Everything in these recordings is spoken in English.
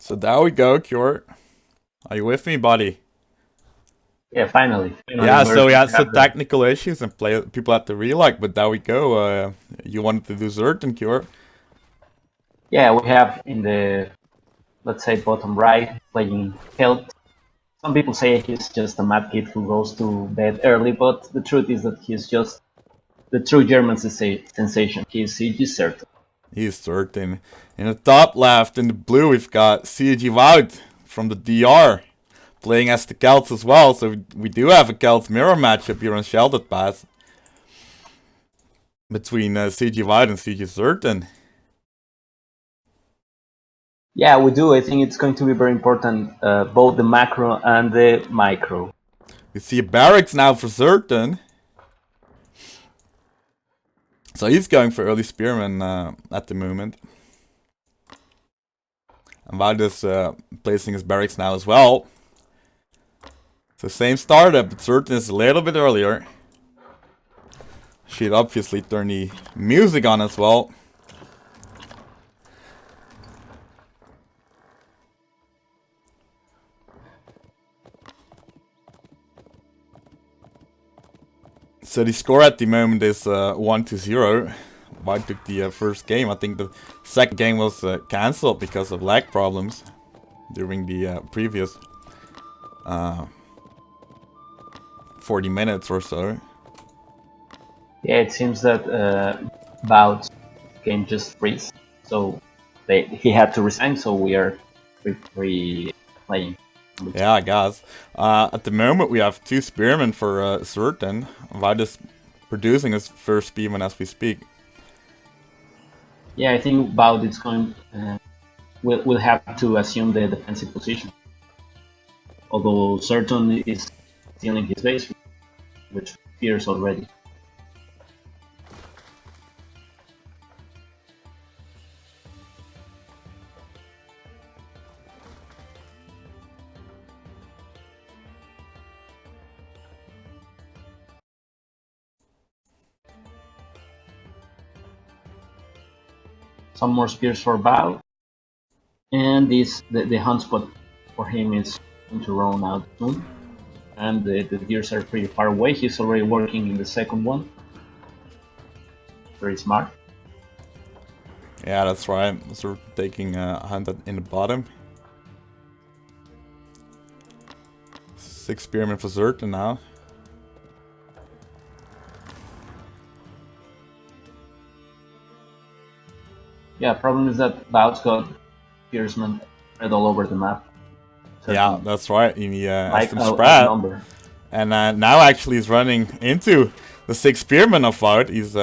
So there we go, Cure. Are you with me, buddy? Yeah, finally. Yeah, so we had some have the technical issues and people had to relock, but there we go. You wanted to do certain Cure. yeah, we have in the, let's say, bottom right playing health. Some people say he's just a mad kid who goes to bed early, but the truth is that he's just the true German sensation. He's CG certain. He's certain. In the top left, in the blue, we've got CG Wout from the DR playing as the Celts as well. So we do have a Celts mirror matchup here on Sheltered Pass between CG Wout and CG Certain. Yeah, we do. I think it's going to be very important, both the macro and the micro. We see a barracks now for Certain. So he's going for early Spearman at the moment. And Wout is placing his barracks now as well. So same startup, but Certain is a little bit earlier. She'd obviously turn the music on as well. So the score at the moment is 1-0. White took the first game. I think the second game was cancelled because of lag problems during the previous 40 minutes or so. Yeah, it seems that Bout's game just freeze, so he had to resign. So we are free playing. Yeah, I guess. At the moment, we have 2 Spearmen for Certain. Wout is producing his first Spearman as we speak. Yeah, I think Bout is going. Will have to assume the defensive position. Although Certain is stealing his base, which fears already. Some more spears for Bao, and the hunt spot for him is going to run out soon. And the deers are pretty far away. He's already working in the second one. Very smart. Yeah, that's right. So we're taking a hunt in the bottom. 6 Spearmen for Certain now. Yeah, problem is that Bout's got Pierceman spread all over the map. Yeah, that's right. He like has some spread. Number. And now actually he's running into the 6 Spearmen of Wout. He's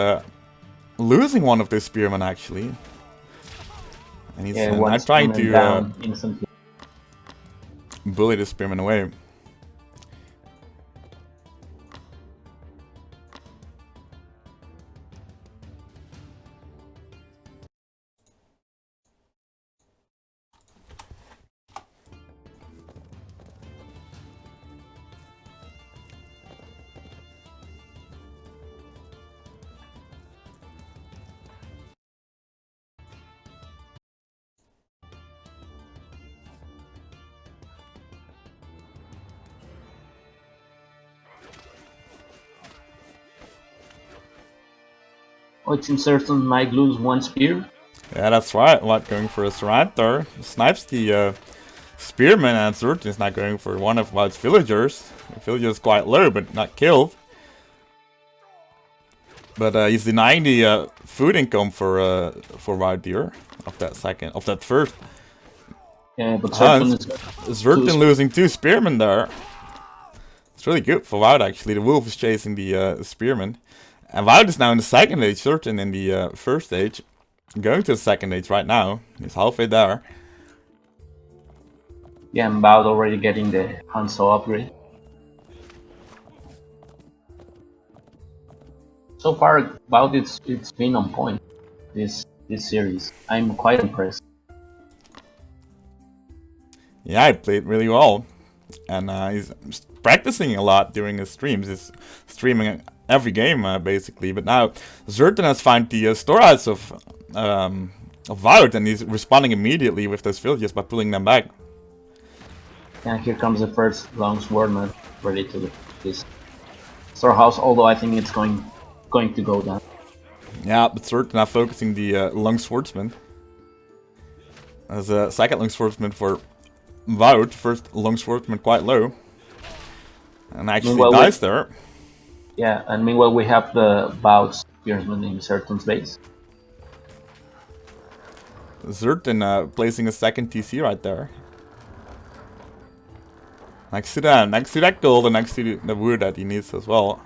losing one of those Spearmen actually. And he's now trying to bully the Spearman away. Oh, it seems Certain might lose one spear. Yeah, that's right. What, going for a surrender? Snipes the Spearman, and Certain is not going for one of Wout's villagers. The villager is quite low, but not killed. But he's denying the food income for Wout here of that first. Yeah, but Certain is Certain losing 2 Spearmen there. It's really good for Wout actually. The wolf is chasing the Spearman. And Wout is now in the second age, Certain in the first age. Going to the second age right now. He's halfway there. Yeah, and Bout already getting the Hanzo upgrade. So far, Bout it's been on point this series. I'm quite impressed. Yeah, he played really well. And he's practicing a lot during his streams. He's streaming every game basically, but now Certain has found the storehouse of Wout, and he's responding immediately with those villagers by pulling them back. And here comes the first longswordman ready to this storehouse, although I think it's going to go down. Yeah, but Zert now focusing the longswordsman. As a second longswordsman for Wout, first longswordsman quite low. And actually dies there. Yeah, and meanwhile we have the Wout spearsman in Zerton's base. Zerton placing a second TC right there. Next to that gold and next to the wood that he needs as well.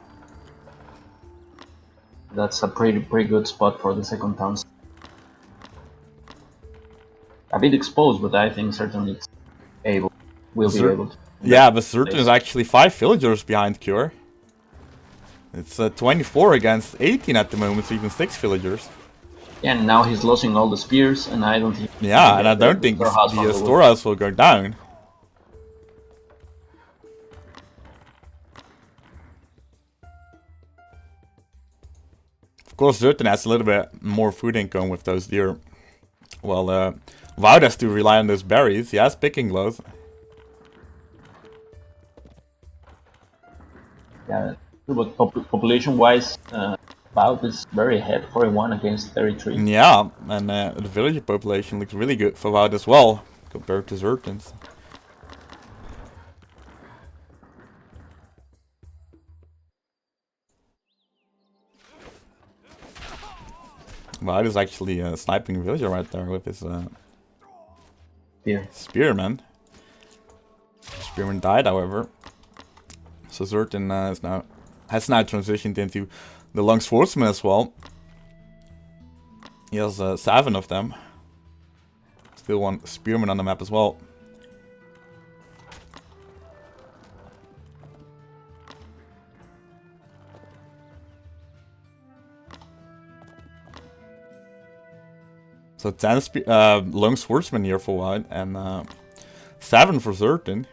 That's a pretty good spot for the second town. A bit exposed, but I think certainly it's will be able to. Yeah, but Zerton is actually 5 villagers behind Cure. It's 24 against 18 at the moment, so even 6 villagers. Yeah, and now he's losing all the spears, and I don't think... Yeah, and I don't think the storehouse will go down. Of course, Zerton has a little bit more food income with those deer. Well, Wout has to rely on those berries. He has picking gloves. Yeah, but population-wise, Wout is very ahead, 41 against 33. Yeah, and the villager population looks really good for Wout as well, compared to Zerton's. Wout is actually sniping a villager right there with his spearman. Spearman died, however. So Zerton has now transitioned into the longswordsman as well. He has 7 of them. Still one spearman on the map as well. So 10 longswordsmen here for Wout and 7 for Zerton.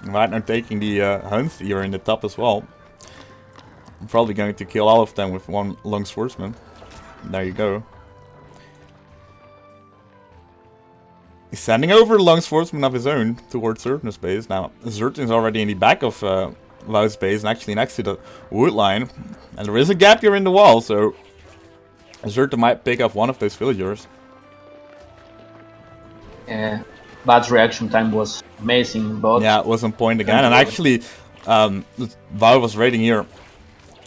Right now taking the hunts here in the top as well. I'm probably going to kill all of them with one longswordsman. There you go. He's sending over a longswordsman of his own towards Zerton's base. Now Zerton's already in the back of Wout's base and actually next to the wood line. And there is a gap here in the wall, so Zerton might pick up one of those villagers. Yeah. Wout's reaction time was amazing, but... Yeah, it was on point again, and actually, Wout was raiding here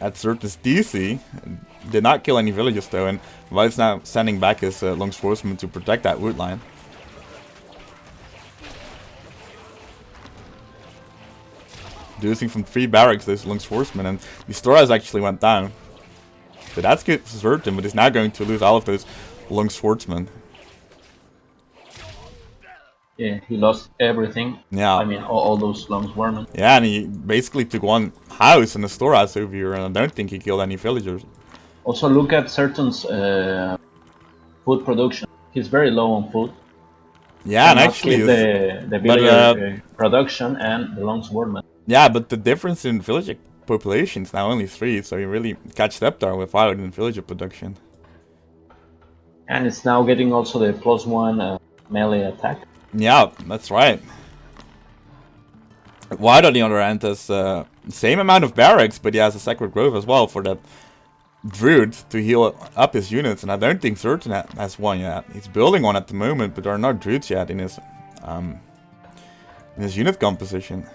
at Zerton's DC, did not kill any villagers though, and Wout's now sending back his longswordsman to protect that wood line. Losing from 3 barracks, those longswordsmen, and the storehouse actually went down. So that's good for Zerton, but he's now going to lose all of those longswordsmen. Yeah, he lost everything. Yeah. I mean, all those longswordmen. Yeah, and he basically took one house and a storehouse over here, and I don't think he killed any villagers. Also, look at Zerton's food production. He's very low on food. Yeah, and actually... the villager production and the longswordmen. Yeah, but the difference in villager population is now only 3, so he really catched up there with Wout in villager production. And it's now getting also the +1 melee attack. Yeah, that's right. Wout on the other hand has the same amount of barracks, but he has a Sacred Grove as well for that Druid to heal up his units, and I don't think Zerton has one yet. He's building one at the moment, but there are no Druids yet in his unit composition.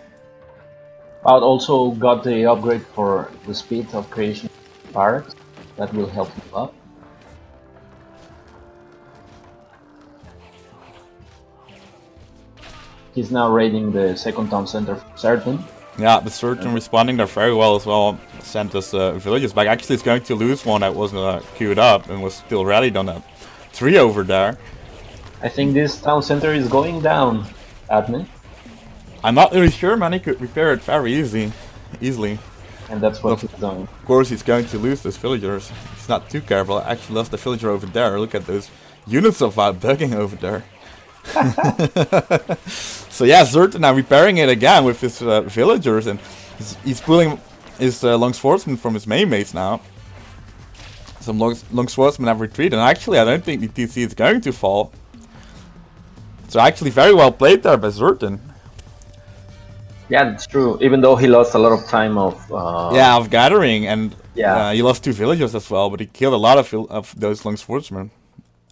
Wout also got the upgrade for the speed of creation barracks. That will help him up. He's now raiding the second town center for Zerton. Yeah, but Zerton responding there very well as well. Sent us villages back. Actually, it's going to lose one that wasn't queued up and was still rallied on that tree over there. I think this town center is going down, Adne. I'm not really sure, man. He could repair it very easily. And that's what he's doing. Of course, he's going to lose those villagers. He's not too careful. I actually lost the villager over there. Look at those units of bugging over there. So yeah, Zerton now repairing it again with his villagers, and he's pulling his long swordsman from his main base now. Some long swordsmen have retreated, and actually I don't think the TC is going to fall. So actually very well played there by Zertan. Yeah, that's true. Even though he lost a lot of time of of gathering, and yeah, he lost 2 villagers as well, but he killed a lot of those long swordsmen,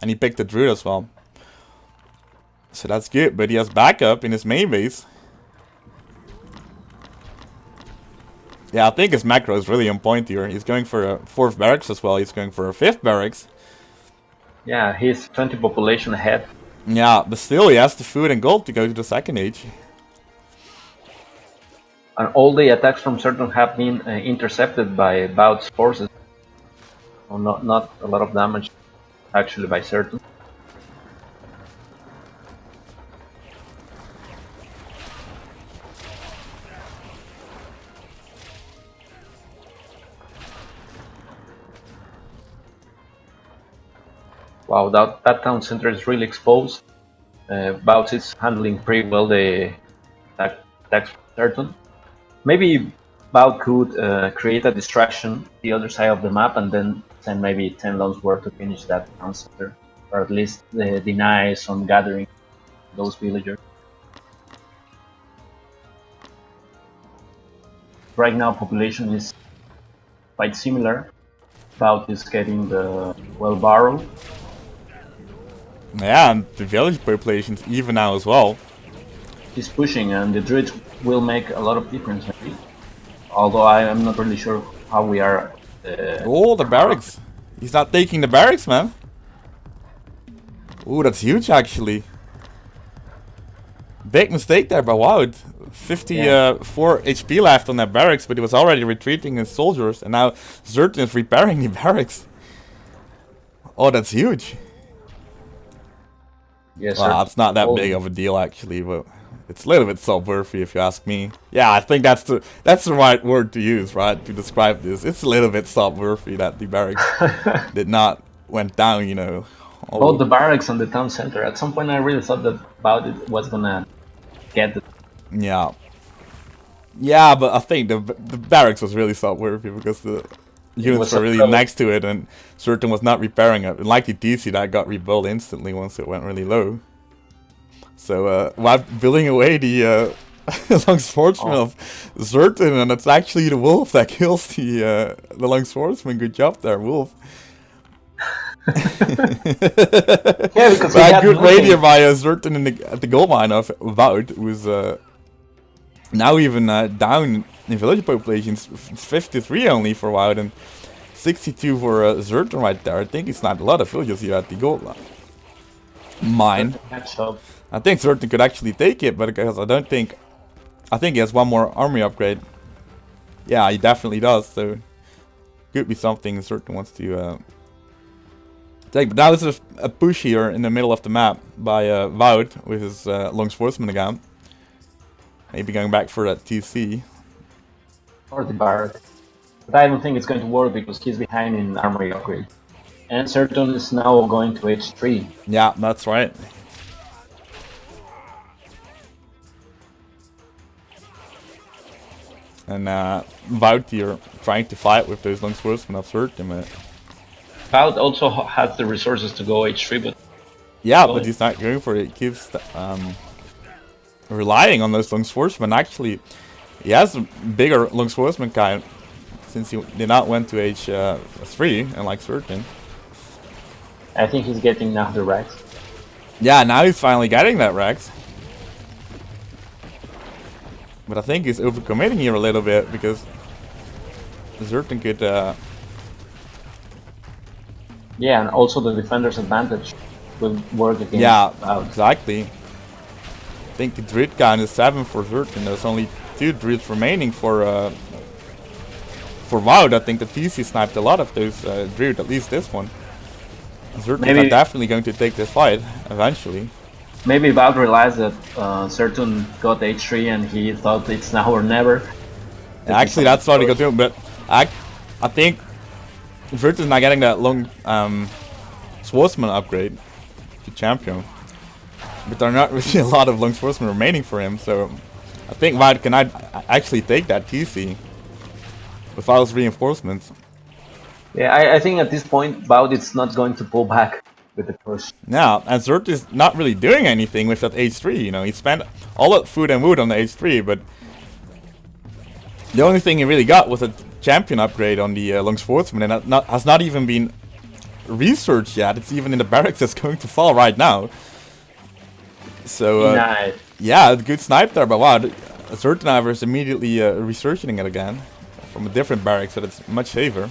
and he picked the druid as well. So that's good, but he has backup in his main base. Yeah, I think his macro is really on point here. He's going for a 4th barracks as well. He's going for a 5th barracks. Yeah, he's 20 population ahead. Yeah, but still he has the food and gold to go to the 2nd age. And all the attacks from Certain have been intercepted by Bout's forces. So not a lot of damage actually by Certain. Wow, that town center is really exposed. Bout is handling pretty well the attacks from Certain. Maybe Bout could create a distraction the other side of the map and then send maybe 10 loans worth to finish that town center, or at least deny some gathering those villagers. Right now population is quite similar. Bout is getting the well barrel. Yeah, and the village population's even now as well. He's pushing, and the druids will make a lot of difference maybe. Although I am not really sure how we are. Oh, the barracks. He's not taking the barracks, man. Ooh, that's huge actually. Big mistake there by Wout. 54 HP left on that barracks, but he was already retreating his soldiers, and now Zertan is repairing the barracks. Oh, that's huge. Yes, well, it's not that big of a deal actually, but it's a little bit sub-worthy if you ask me. Yeah, I think that's the right word to use, right, to describe this. It's a little bit sub-worthy that the barracks did not went down, you know. Both the barracks and the town center. At some point, I really thought that about it was gonna get it. Yeah. Yeah, but I think the barracks was really sub-worthy because the units were really next to it, and Certain was not repairing it. And like the DC, that got rebuilt instantly once it went really low. So while building away the long swordsman of Certain, and it's actually the wolf that kills the long swordsman. Good job there, wolf. Yeah, because good radio by Certain at the gold mine of Wout, who's now even down in village populations. It's 53 only for Wout and 62 for Certain right there. I think it's not a lot of villages here at the gold mine. I think Certain could actually take it, but because I think he has one more army upgrade. Yeah, he definitely does. So could be something Certain wants to take. But now this is a push here in the middle of the map by Wout with his long swordsman again. Maybe going back for that TC. Or the barrack. But I don't think it's going to work because he's behind in armory upgrade. And Certain is now going to H3. Yeah, that's right. And Wout here trying to fight with those long swordsmen of Certain. Wout also has the resources to go H3, but... Yeah, but he's not going for it. He keeps relying on those long swordsmen. Actually, he has a bigger long swordsman count since he did not went to H3, unlike Certain. I think he's getting now the Rex. Yeah, now he's finally getting that Rex. But I think he's overcommitting here a little bit because Certain could... Yeah, and also the defender's advantage will work against Wout. Exactly. I think the Druid count is 7 for Certain. There's only 2 Druids remaining for Wout. I think the TC sniped a lot of those Druid, at least this one. Certain are definitely going to take this fight eventually. Maybe Wout realized that Certain got H3 and he thought it's now or never. Yeah, actually, that's what he got doing, but I think Certain is not getting that long swordsman upgrade to champion. But there are not really a lot of long swordsmen remaining for him, so I think Wout can actually take that TC. with all his reinforcements. Yeah, I think at this point, Baud is not going to pull back with the push. Yeah, and Zert is not really doing anything with that H3, you know. He spent all that food and wood on the H3, but the only thing he really got was a champion upgrade on the Long Sportsman, and that has not even been researched yet. It's even in the barracks that's going to fall right now. So, Nice. yeah, good snipe there, but wow, Zert now is immediately researching it again from a different barracks, so that's much safer.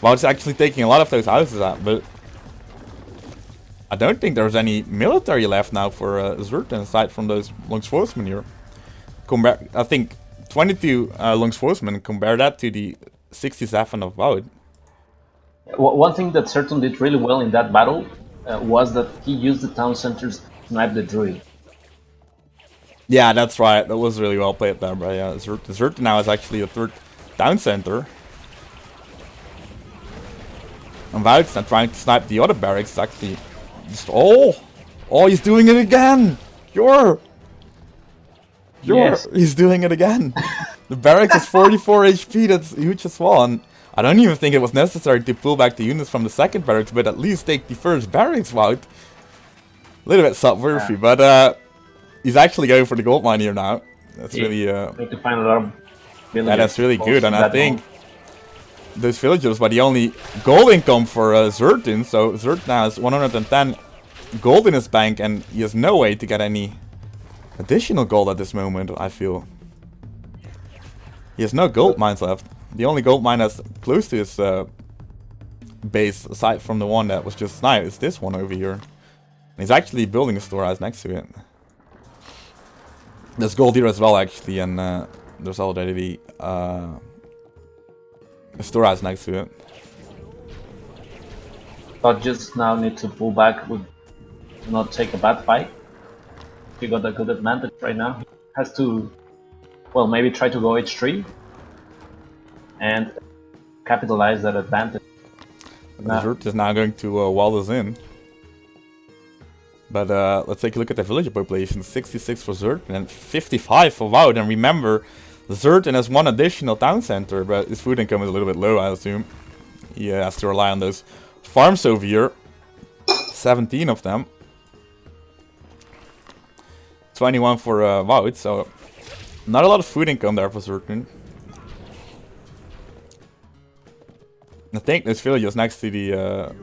Well, it's actually taking a lot of those houses out, but I don't think there's any military left now for Zertan aside from those Long Sportsmen here. I think 22 Long Sportsmen, compare that to the 67 of Wout. One thing that Certain did really well in that battle was that he used the town centers to snipe the druid. Yeah, that's right. That was really well played there, but yeah, Zertan now is actually a third town center. And Wout's not trying to snipe the other barracks, actually. Just, oh, he's doing it again! Yes. He's doing it again! The barracks is 44 HP, that's huge as well. And I don't even think it was necessary to pull back the units from the second barracks, but at least take the first barracks out. A little bit subversive, but he's actually going for the gold mine here now. That's really Need to find a lot of yeah, that's really good, and I think those villagers were the only gold income for Zertin, so Zert now has 110 gold in his bank, and he has no way to get any additional gold at this moment, I feel. He has no gold mines left. The only gold mine that's close to his base, aside from the one that was just sniped, is this one over here. And he's actually building a storehouse next to it. There's gold here as well, actually, and there's already a storehouse next to it. But just now need to pull back, would not take a bad fight. He got a good advantage right now. He has to, well, maybe try to go H3 and capitalize that advantage. Zert is now going to wall us in. But let's take a look at the villager population. 66 for Zert and 55 for Wout. And remember, Zertin has one additional town center, but his food income is a little bit low, I assume. He has to rely on those farms over here. 17 of them. 21 for Wout, so not a lot of food income there for Zertin. I think this village is next to the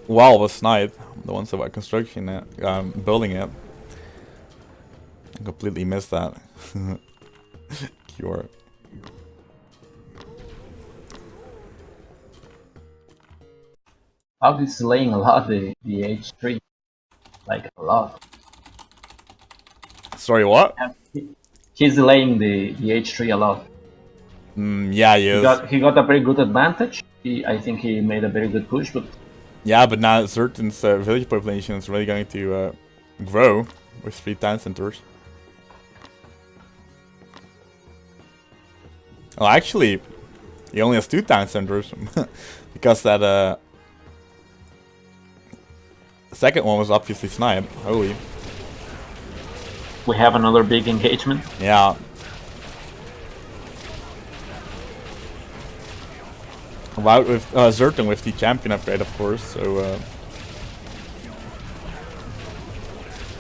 wall was sniped. The ones that were construction building it. I completely missed that. Cure. Out is delaying a lot the H3. Like a lot. Sorry, what? He's delaying the H3 a lot. Yeah, he is. He got a very good advantage. I think he made a very good push, but yeah, but now certain village population is really going to grow with 3 town centers. Well, actually, he only has 2 town centers because that second one was obviously sniped. Holy. We have another big engagement. Yeah. Wout with Zertin with the champion upgrade, of course. So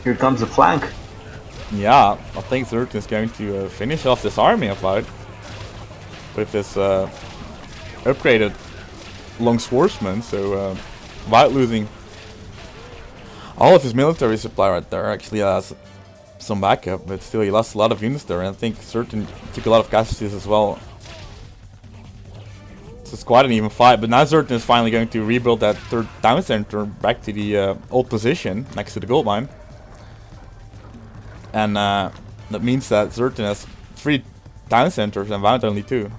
here comes the flank. Yeah, I think Zertin is going to finish off this army of Wout with this upgraded long swordsman. So Wout losing all of his military supply right there. Actually has some backup, but still he lost a lot of units there, and I think Zertin took a lot of casualties as well. So it's quite an even fight, but now Zertin is finally going to rebuild that third town center back to the old position next to the gold mine. And that means that Zertin has 3 town centers and Wout only 2.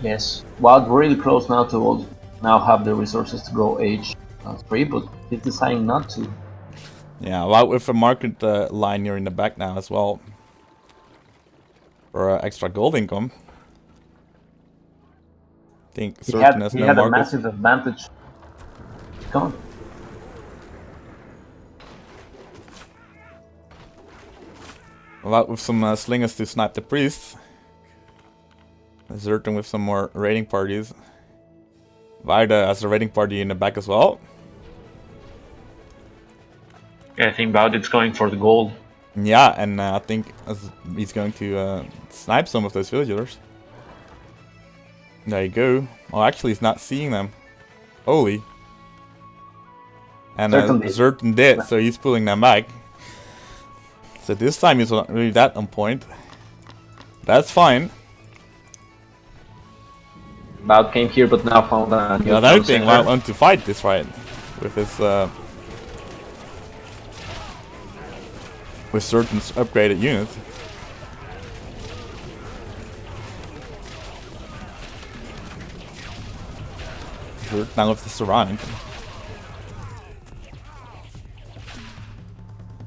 Yes, Wout really close now to now have the resources to go H3, but he's deciding not to. Yeah, Wout with a market line here in the back now as well for extra gold income. I think Zertin has no he had a markets. massive advantage. Come on. Wout with some slingers to snipe the priests. Zerton with some more raiding parties. Varda has a raiding party in the back as well. Yeah, I think Baudit's going for the gold. Yeah, and I think he's going to snipe some of those villagers. There you go. Oh, actually, he's not seeing them. Holy. And Zerton did, so he's pulling them back. So this time he's not really that on point. That's fine. Bout came here, but now found a new Another thing, Wout want to fight this right with his with certain upgraded units. Now with the surrounding.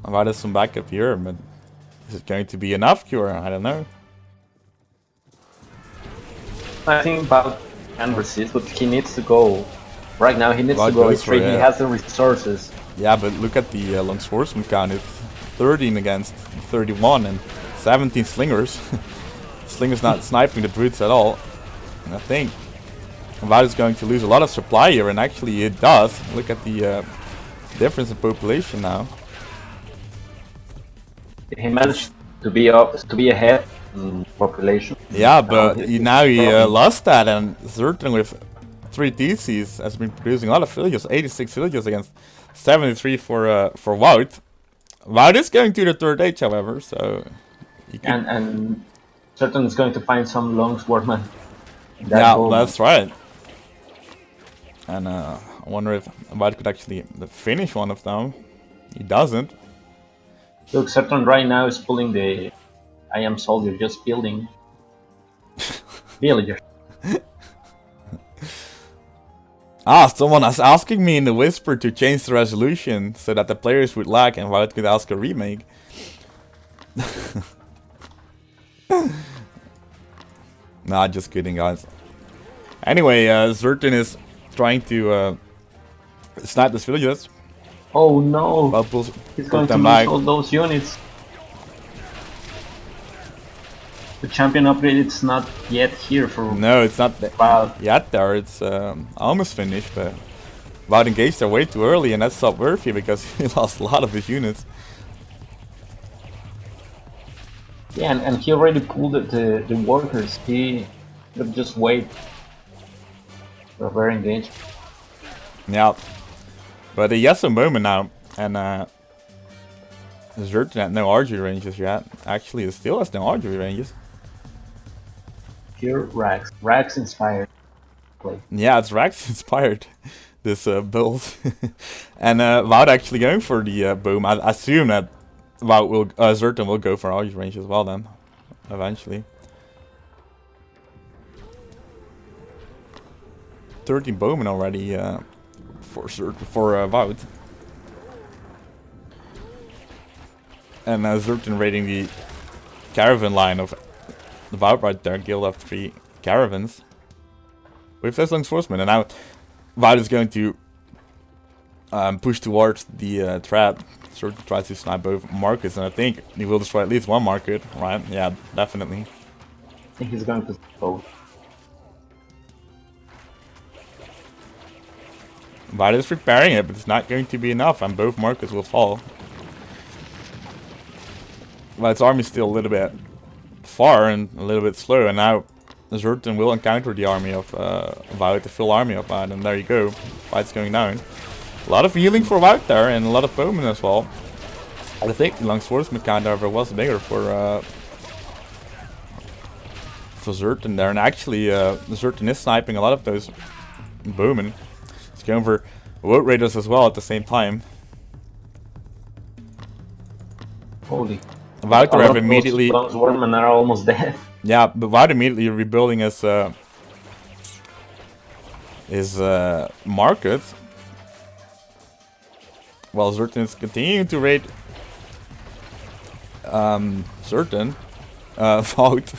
About there's some backup here, but is it going to be enough cure? I don't know. I think Bout can resist, but he needs to go. Right now he needs to go straight, he has the resources. Yeah, but look at the long swordsman count. It's 13 against 31 and 17 slingers. Slingers not sniping the brutes at all. And I think Wout is going to lose a lot of supply here, and actually it does. Look at the difference in population now. He managed to be ahead in population. Yeah, but now he lost that, and Zerton with 3 DCs has been producing a lot of villages. 86 villages against 73 for Wout. Wout is going to the 3rd age, however, so and Zerton is going to find some longswordmen. Yeah, that's right. And I wonder if Wout could actually finish one of them. He doesn't. Look, Zerton right now is pulling the I am soldier, just building villagers. Someone is asking me in the whisper to change the resolution so that the players would lag and Wout could ask a remake. Nah, just kidding, guys. Anyway, Zerton is trying to snipe these villagers. Oh no! He's going to lose all those units. The champion upgrade is not yet here for. No, it's not yet there. It's almost finished, but Wout engaged there way too early, and that's not worthy because he lost a lot of his units. Yeah, and he already pulled the workers. He could just wait. They're very engaged. Yeah. But he has a moment now, and Zerton had no archery ranges yet. Actually, it still has no archery ranges. Pure Rax. Rax inspired play. Yeah, it's Rax inspired, this build. And Wout actually going for the boom. I assume that Zerton will go for archery range as well then, eventually. 13 bowmen already. For Wout. And Zerton raiding the caravan line of the Wout right there, guild of 3 caravans. With those long swordsmen, and now Wout is going to push towards the trap. Zerton tries to snipe both markets, and I think he will destroy at least one market, right? Yeah, definitely. I think he's going to both. Wout is preparing it, but it's not going to be enough, and both markets will fall. Wout's army is still a little bit far and a little bit slow, and now Zerton will encounter the army of Wout, the full army of Wout, and there you go. Fight's going down. A lot of healing for Wout there, and a lot of bowmen as well. I think the long swordsman count, however, was bigger for Zerton there, and actually Zerton is sniping a lot of those bowmen. He's going for Wout raiders as well at the same time. Holy. Wout have immediately. Those women are almost dead. Yeah, but Wout immediately rebuilding his market. While Zerton is continuing to raid Zerton. Wout.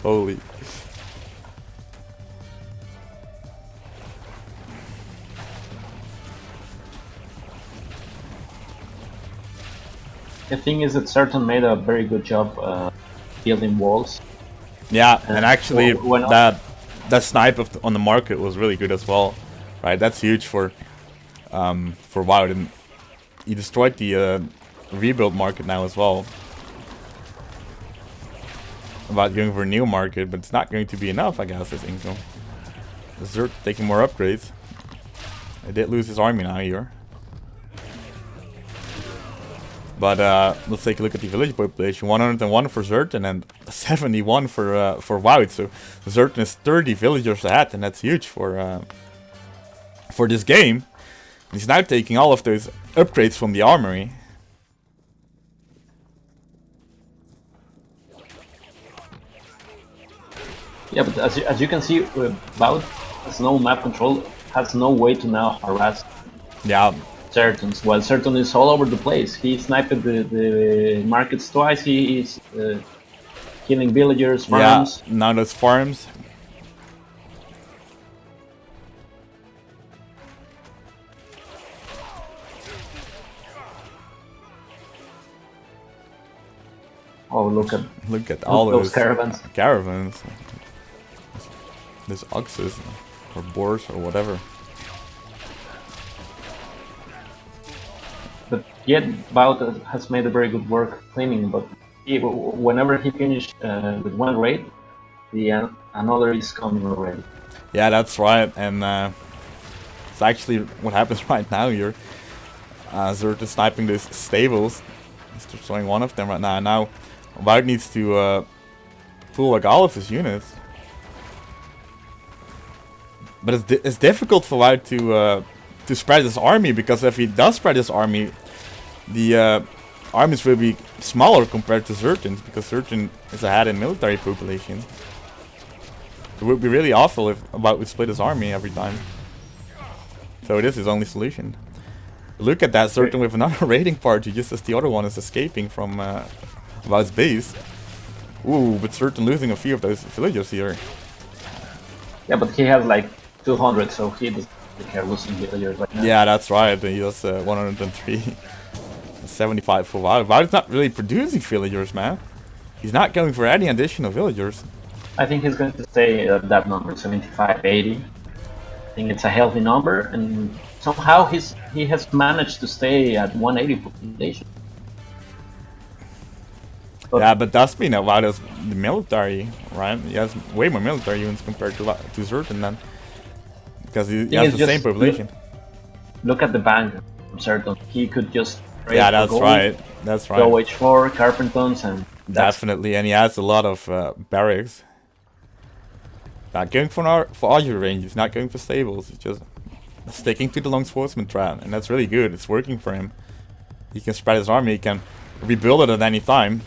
Holy. The thing is that Certain made a very good job building walls. Yeah, and actually when that snipe on the market was really good as well, right? That's huge for WoW, and he destroyed the rebuild market now as well. About going for a new market, but it's not going to be enough, I guess, this income. Zert taking more upgrades. I did lose his army now here. But let's take a look at the village population. 101 for Zertan and 71 for Wout. So Zertan is 30 villagers ahead, and that's huge for this game. He's now taking all of those upgrades from the armory. Yeah, but as you can see, Wout has no map control, has no way to now harass. Yeah. Certains. While Certain is all over the place. He sniped the markets twice. He is killing villagers, farms. Yeah, now those farms. Oh, look at all those caravans. Caravans. Those oxes or boars or whatever. But yet, Wout has made a very good work cleaning. But whenever he finished with one raid, another is coming already. Yeah, that's right, and it's actually what happens right now here. Zert is sniping those stables. He's destroying one of them right now. Now, Wout needs to pull like all of his units. But it's difficult for Wout to spread his army, because if he does spread his army, the armies will be smaller compared to Zertan's, because Zertan is ahead in military population. It would be really awful if Wout would split his army every time. So it is his only solution. Look at that, Zertan with another raiding party just as the other one is escaping from Wout's base. Ooh, but Zertan losing a few of those villagers here. Yeah, but he has like 200, so he doesn't care losing villagers like that. Yeah, that's right. He has 103. 75 for Wout. Wout is not really producing villagers, man. He's not going for any additional villagers. I think he's going to stay at that number, 75, 80. I think it's a healthy number, and somehow he has managed to stay at 180 population. But yeah, but that's mean that Wout has the military, right? He has way more military units compared to Zertan then. Because he has the same population. Look at the bank from Zertan. He could just... Yeah, that's right. That's right. Go H4, Carpentons, and... Definitely, and he has a lot of barracks. Not going for archery ranges, not going for stables. He's just sticking to the long swordsman trap, and that's really good. It's working for him. He can spread his army, he can rebuild it at any time.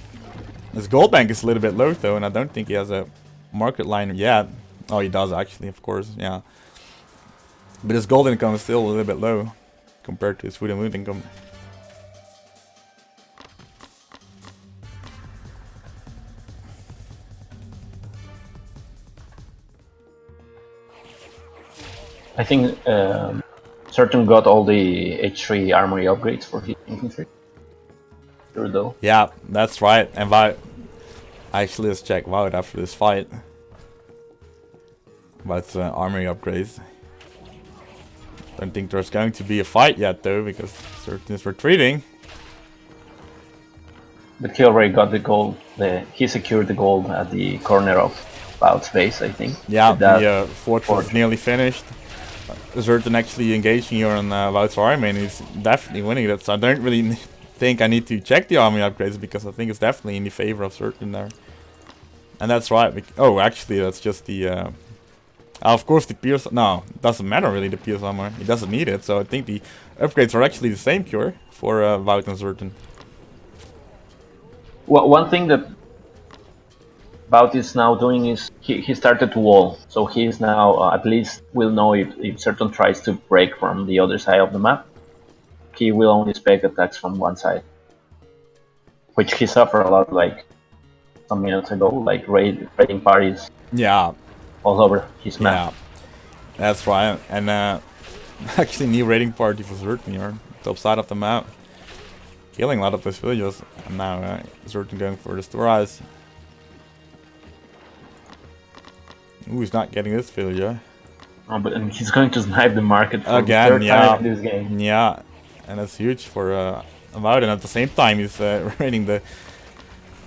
His gold bank is a little bit low though, and I don't think he has a market line yet. Oh, he does actually, of course, yeah. But his gold income is still a little bit low compared to his food and wood income. I think Certain got all the H3 armory upgrades for his infantry. Sure though. Yeah, that's right. And Wout, actually let's check Wout after this fight. About armory upgrades. Don't think there's going to be a fight yet though, because Certain is retreating. But he already got the gold. He secured the gold at the corner of Wout's base, I think. Yeah, the fortress is nearly finished. Zertan actually engaging here on Wout's army, and he's definitely winning that. So I don't really think I need to check the army upgrades, because I think it's definitely in the favor of Zertan there. And that's right. Oh, actually, that's just the... of course, the pierce... No, it doesn't matter really, the pierce armor. He doesn't need it, so I think the upgrades are actually the same cure for Wout and Zertan. Well, one thing that Wout is now doing is he started to wall, so he is now at least will know if Certain tries to break from the other side of the map, he will only expect attacks from one side, which he suffered a lot like some minutes ago, like raiding parties. Yeah, all over his map. Yeah, that's right. And actually, new raiding party for Zertan here, top side of the map. killing a lot of those villagers. And now Zerton going for the storehouse. Ooh, he's not getting this villager. Oh, but he's going to snipe the market for Again, the third time in this game. Yeah, and that's huge for Wout. And at the same time, he's raiding the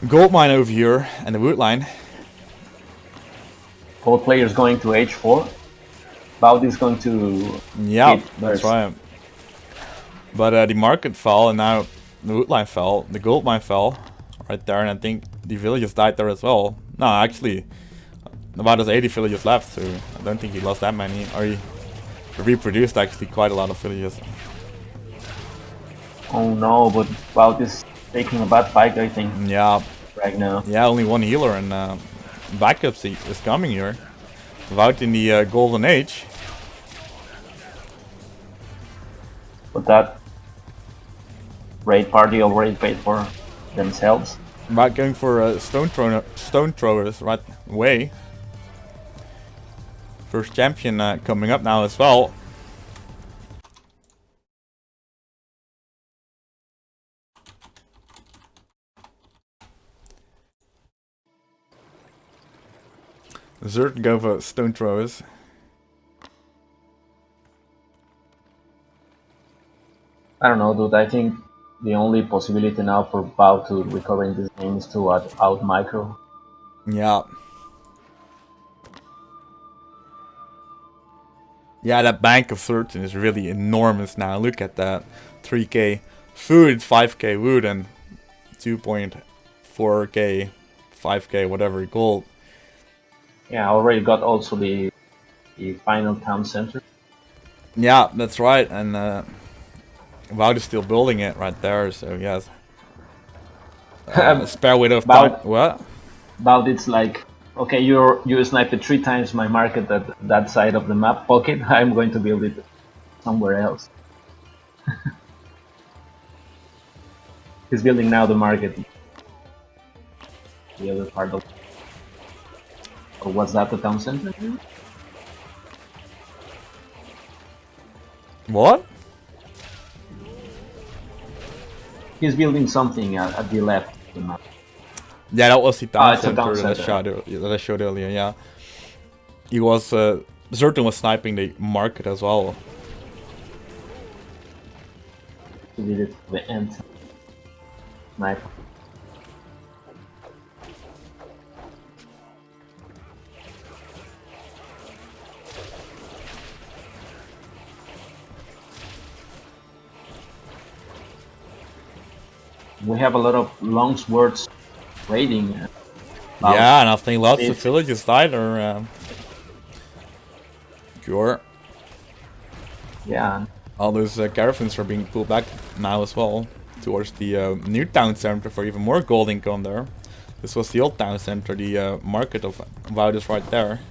gold mine over here and the wood line. Both players going to H4. Wout is going to. Yeah, that's right. But the market fell, and now the wood line fell. The gold mine fell right there, and I think the villagers died there as well. No, actually, about there's 80 villagers left, so I don't think he lost that many. Or he reproduced actually quite a lot of villagers. Oh no, but Wout is taking a bad fight, I think. Yeah. Right now. Yeah, only one healer, and backups is coming here. Wout in the golden age. But that raid party already paid for themselves. Wout going for stone throwers right away. First champion coming up now as well. Zert go for stone throwers. I don't know, dude. I think the only possibility now for Bao to recover in this game is to out micro. Yeah. Yeah, that bank of 13 is really enormous now. Look at that. 3k food, 5k wood, and 2.4k, 5k, whatever, gold. Yeah, I already got also the final town center. Yeah, that's right, and Wout is still building it right there, so yes. Spare widow of time. What? About it's like, okay, you sniped it 3 times my market at that side of the map pocket. I'm going to build it somewhere else. He's building now the market. The other part of. Or was that the town center? What? He's building something at the left of the map. Yeah, that was the town It's a center town that I showed earlier, yeah. He was, Zerton was sniping the market as well. He did it to the end. Snipe. We have a lot of long swords raiding. Yeah, and I think lots of villages died or sure. Yeah. All those caravans are being pulled back now as well towards the new town center for even more gold income there. This was the old town center, the market of Wout is right there.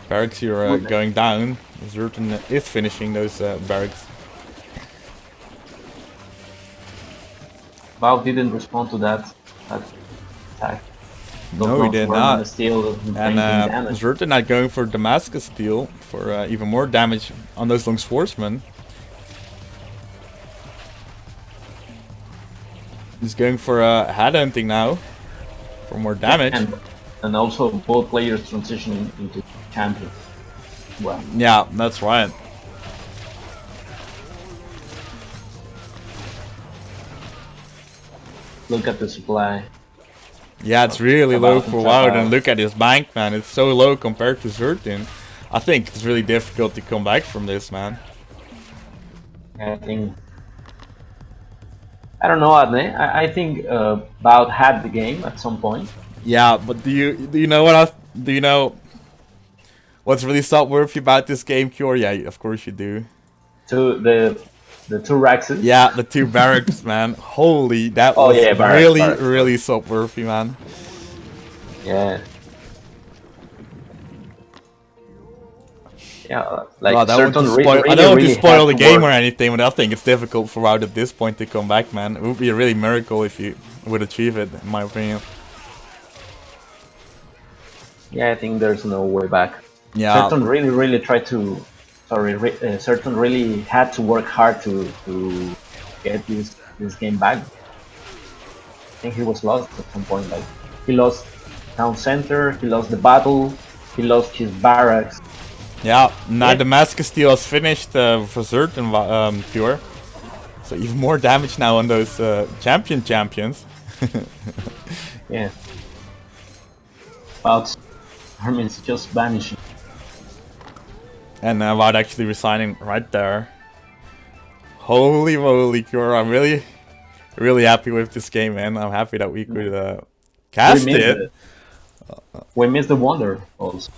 Barracks here going down. Zerton is finishing those barracks. Bao didn't respond to that attack. No, he did not. Steel And Zerton not going for Damascus steel for even more damage on those long swordsmen. He's going for headhunting now for more damage. And also both players transitioning into champion. Well. Yeah, that's right. Look at the supply. Yeah, it's really low for Wout, and look at his bank, man. It's so low compared to Zerton. I think it's really difficult to come back from this, man. I don't know, Adne. I think Wout had the game at some point. Yeah, but do you know what's really stop-worthy about this game, Cure? Yeah, of course you do. The 2 Raxes? Yeah, the 2 barracks, man. Holy, that was really stop-worthy, man. Yeah. Yeah, like I don't want to spoil the game or anything, but I think it's difficult for Wout at this point to come back, man. It would be a really miracle if you would achieve it, in my opinion. Yeah, I think there's no way back. Yeah. Spartan really tried to Certain really had to work hard to get this game back. I think he was lost at some point. Like he lost town center, he lost the battle, he lost his barracks. Yeah, now Damascus deal is finished for certain, Pure. So even more damage now on those champions. Yeah. But Hermin's just vanishing. And Wout actually resigning right there. Holy moly, Pure. I'm really happy with this game, man. I'm happy that we could cast it. We missed the wonder also.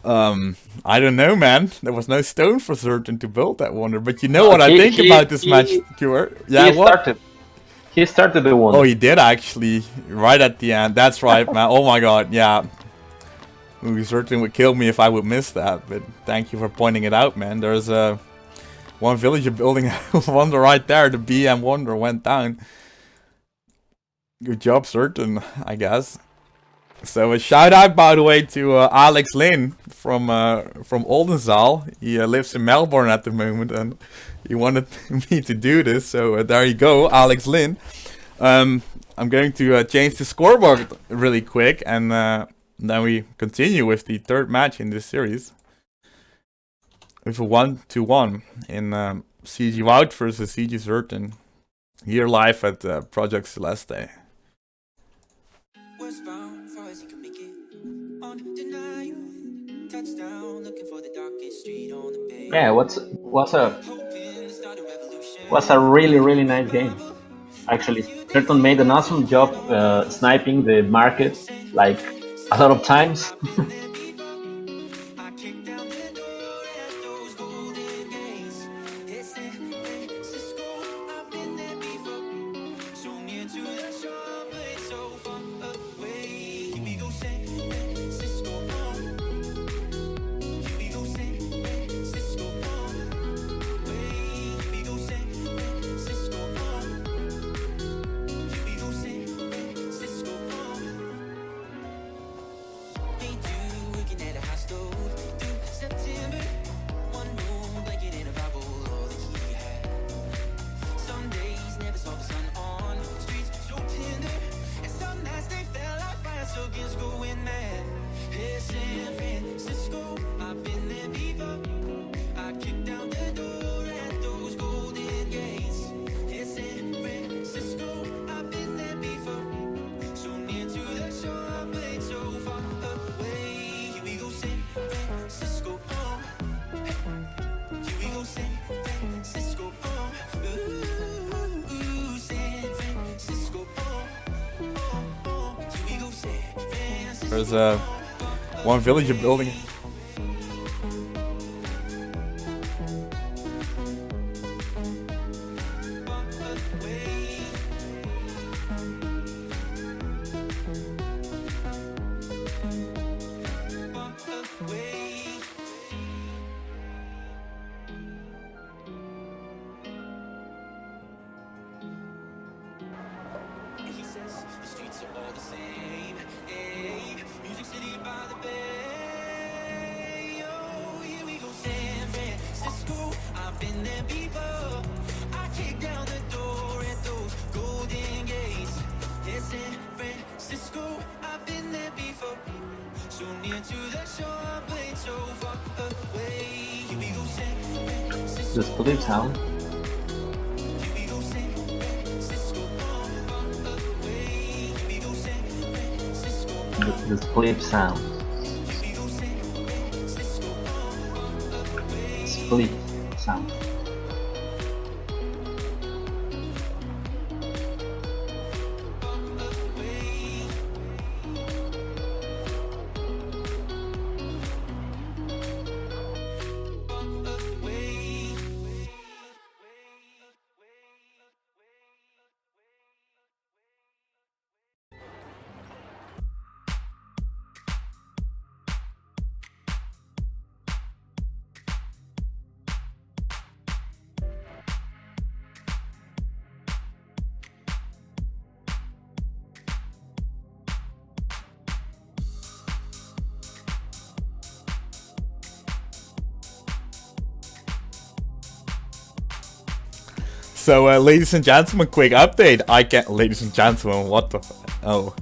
I don't know, man. There was no stone for certain to build that wonder. But you know what I think about this match, Cure? Yeah, He started the wonder. Oh, he did actually, right at the end. That's right, man. Oh my god, yeah. He certainly would kill me if I would miss that. But thank you for pointing it out, man. There's one villager building wonder right there. The BM wonder went down. Good job, certain, I guess. So a shout out, by the way, to Alex Lynn from Oldenzaal. He lives in Melbourne at the moment, and he wanted me to do this. So there you go, Alex Lynn. I'm going to change the scoreboard really quick, and then we continue with the third match in this series. With a 1-1 in CG Wout versus CG Certain. Here live at Project Celeste. Yeah, was a really nice game. Actually, Certain made an awesome job sniping the market like a lot of times. There's one villager building. The split sound. The split sound. Split sound. So, ladies and gentlemen, quick update. Ladies and gentlemen, what the? Oh,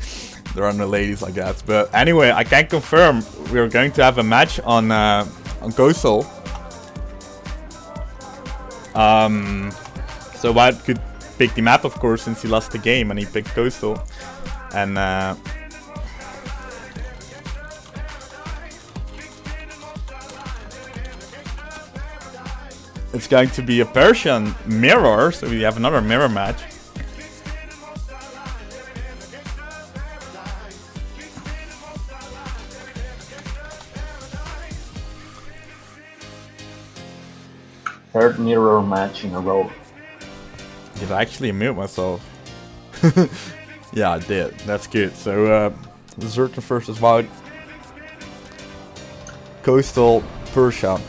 there are no ladies, I guess. But anyway, I can confirm we're going to have a match on Coastal. So Wild could pick the map, of course, since he lost the game, and he picked Coastal. And it's going to be a Persian mirror, so we have another mirror match. Third mirror match in a row. Did I actually mute myself? Yeah, I did. That's good. So, Zertan versus Wout. Coastal, Persia.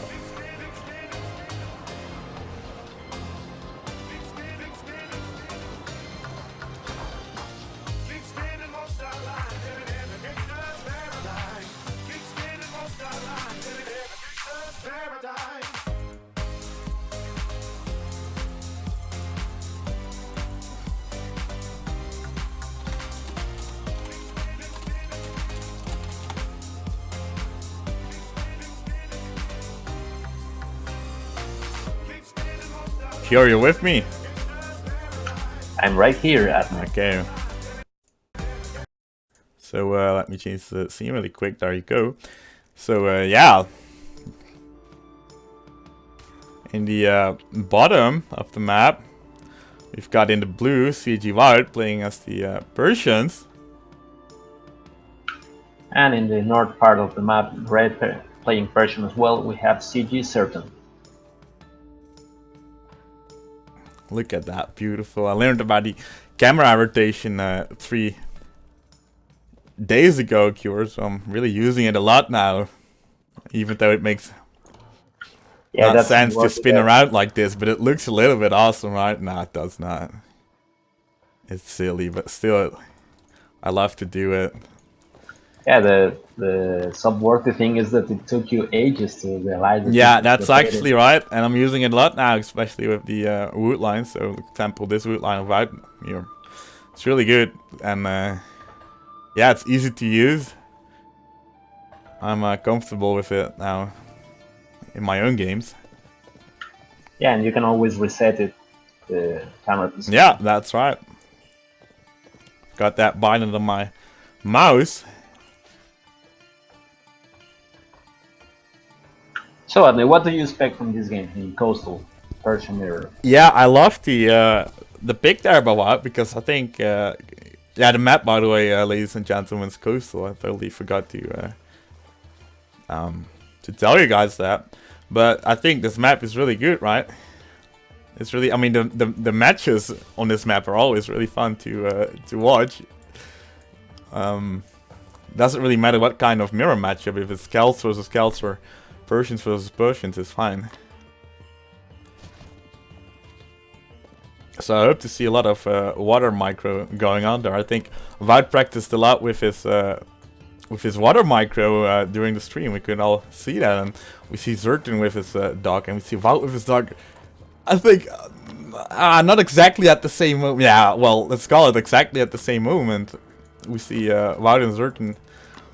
Here, you with me? I'm right here, Adne. Okay. So let me change the scene really quick. There you go. So yeah, in the bottom of the map, we've got in the blue CG Wild playing as the Persians, and in the north part of the map, red playing Persian as well. We have CG Spartan. Look at that, beautiful. I learned about the camera rotation 3 days ago, Cure, so I'm really using it a lot now. Even though it makes no sense to spin around like this, but it looks a little bit awesome, right? No, it does not. It's silly, but still, I love to do it. Yeah, the subworthy thing is that it took you ages to realize that. Yeah, that's actually right, and I'm using it a lot now, especially with the wood line. So, for example, this wood line right here, it's really good, and yeah, it's easy to use. I'm comfortable with it now in my own games. Yeah, and you can always reset it, the camera position. Yeah, that's right. Got that binding on my mouse. So, Adne, what do you expect from this game in Coastal Persian Mirror? Yeah, I love the pick there by Wild, because I think yeah, the map, by the way, ladies and gentlemen, is Coastal. I totally forgot to tell you guys that, but I think this map is really good, right? It's really, I mean, the matches on this map are always really fun to watch. Doesn't really matter what kind of mirror matchup. If it's Celts versus Celts or Persians versus Persians, it's fine. So I hope to see a lot of water micro going on there. I think Wout practiced a lot with his water micro during the stream. We could all see that, and we see Zertan with his dog, and we see Wout with his dog. I think not exactly at the same moment. Yeah, well, let's call it exactly at the same moment. We see Wout and Zertan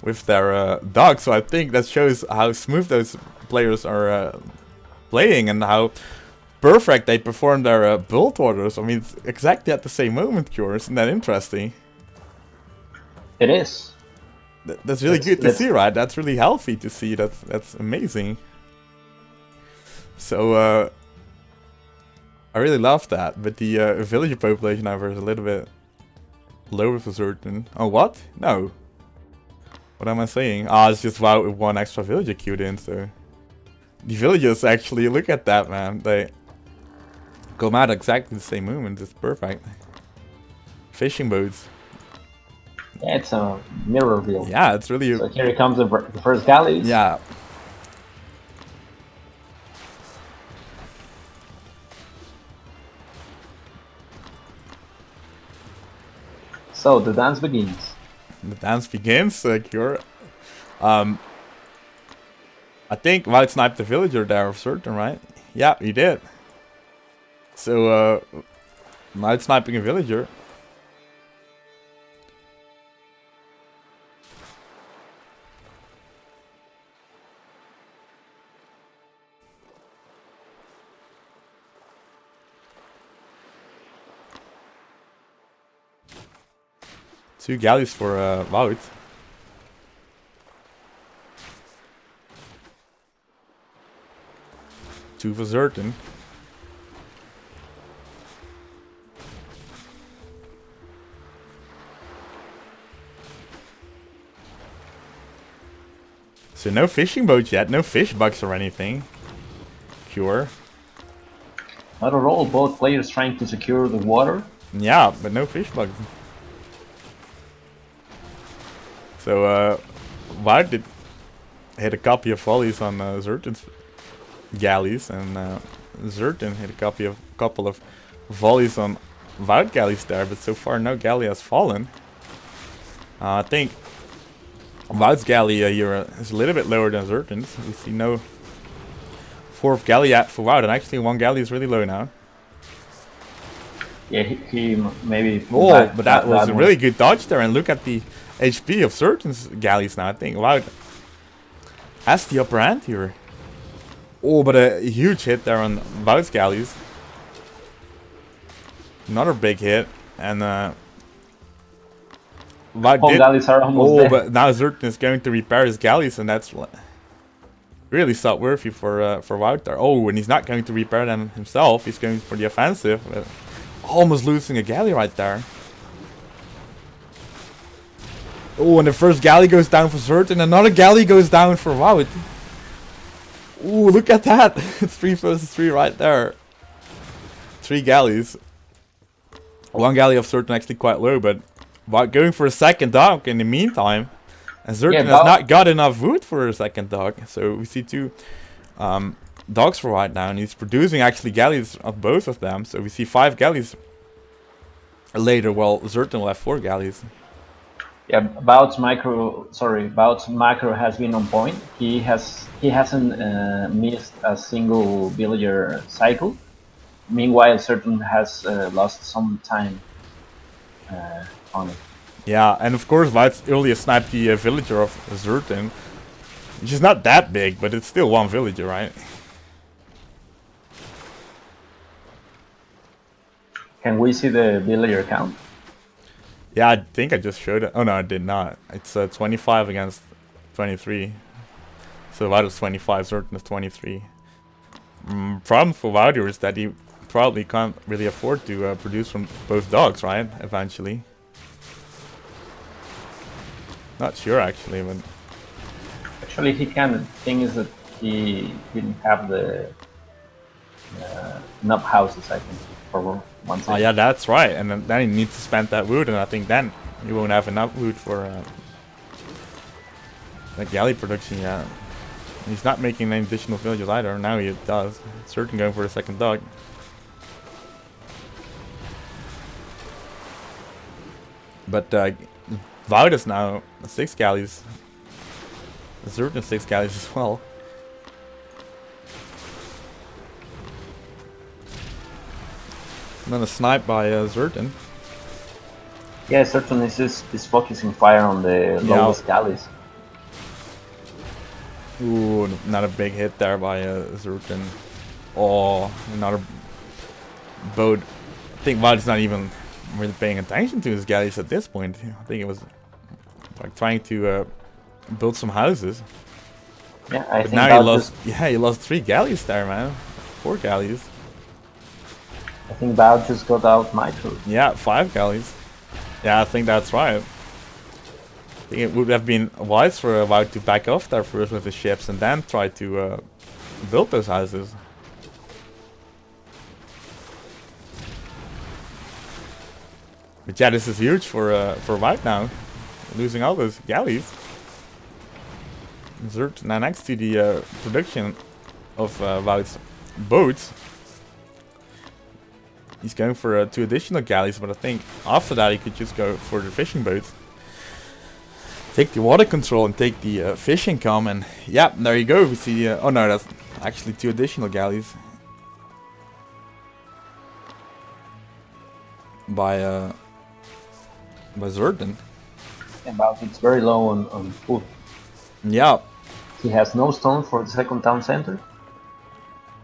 with their dog. So I think that shows how smooth those players are playing and how perfect they perform their build orders. I mean, it's exactly at the same moment, Cure. Isn't that interesting? It is. That's really good to see, right? That's really healthy to see. That's amazing. So I really love that. But the villager population however is a little bit lower for certain. Oh, what? No. What am I saying? Ah, it's just Wout with one extra villager queued in, so the villagers actually, look at that, man. They come out exactly the same movement. It's perfect. Fishing boats. Yeah, it's a mirror build. Yeah, it's really. So here comes the first galleys. Yeah. So the dance begins. The dance begins, Cure. I think Wout sniped the villager there of certain, right? Yeah, he did. So, night sniping a villager. Two galleys for Wout. Two for Zerton. So no fishing boats yet, no fish bugs or anything. Cure. Not at all, both players trying to secure the water. Yeah, but no fish bugs. So, Wout did hit a copy of volleys on Zerton's galleys, and Zerton hit a couple of volleys on Wout galleys there, but so far no galley has fallen. I think Wout's galley here is a little bit lower than Zerton's. We see no fourth galley yet for Wout, and actually one galley is really low now. Yeah, he maybe... Oh, but that was a really good dodge there, and look at the HP of Zerton's galleys now. I think Wout has the upper hand here. Oh, but a huge hit there on Wout's galleys. Another big hit, and Wout did. Galleys are almost dead. But now Zerton is going to repair his galleys, and that's really stop worthy for Wout there. Oh, and he's not going to repair them himself. He's going for the offensive. Almost losing a galley right there. Oh, and the first galley goes down for Zerton. Another galley goes down for Wout. Ooh, look at that. It's 3 versus 3 right there. 3 galleys. One galley of Zerton actually quite low, but Wout going for a second dog in the meantime. And Zerton has not got enough wood for a second dog. So we see 2 dogs for Wout now, and he's producing actually galleys of both of them. So we see 5 galleys later, while Zerton will have 4 galleys. Yeah, Wout's macro has been on point. He hasn't missed a single villager cycle. Meanwhile, Zerton has lost some time on it. Yeah, and of course Wout earlier sniped the villager of Zerton, which is not that big, but it's still one villager, right? Can we see the villager count? Yeah, I think I just showed it. Oh no, I did not. It's 25 against 23. So Wout is 25, Zerton is 23. Problem for Wout is that he probably can't really afford to produce from both dogs, right? Eventually. Not sure actually, but... Actually he can. The thing is that he didn't have the enough houses, I think, for one second. Oh yeah, that's right. And then he needs to spend that wood, and I think then you won't have enough wood for the galley production yet. He's not making any additional villages either. Now he does. Zerton going for a second dog. But Wout is now 6 galleys. Zerton 6 galleys as well. And then a snipe by Zerton. Yeah, Zerton is focusing fire on the lowest galleys. Ooh, another big hit there by Zerton. Oh, another boat. I think Wout is not even really paying attention to his galleys at this point. I think it was like trying to build some houses. Yeah, I think now he lost. Yeah, he lost 3 galleys there, man. 4 galleys. I think Wout just got out micro. Yeah, 5 galleys. Yeah, I think that's right. I think it would have been wise for Wout to back off there first with the ships and then try to build those houses. But yeah, this is huge for Wout now, losing all those galleys. Zerton now next to the production of Wout's boats. He's going for 2 additional galleys, but I think after that he could just go for the fishing boats. Take the water control and take the fish income, and yeah, there you go. We see, oh no, that's actually 2 additional galleys. by Zertan. About it's very low on food. Yeah. He has no stone for the second town center.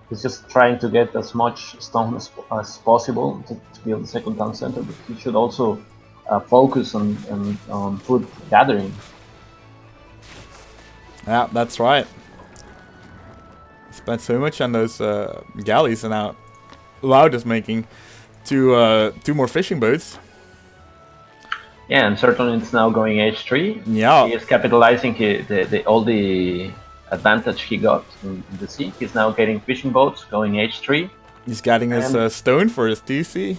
He's just trying to get as much stone as possible to build the second town center, but he should also focus on food gathering. Yeah, that's right. Spent so much on those galleys, and now Wout is making two more fishing boats. Yeah, and certainly it's now going H3. Yeah. He is capitalizing all the advantage he got in the sea. He's now getting fishing boats going H3. He's getting his stone for his TC.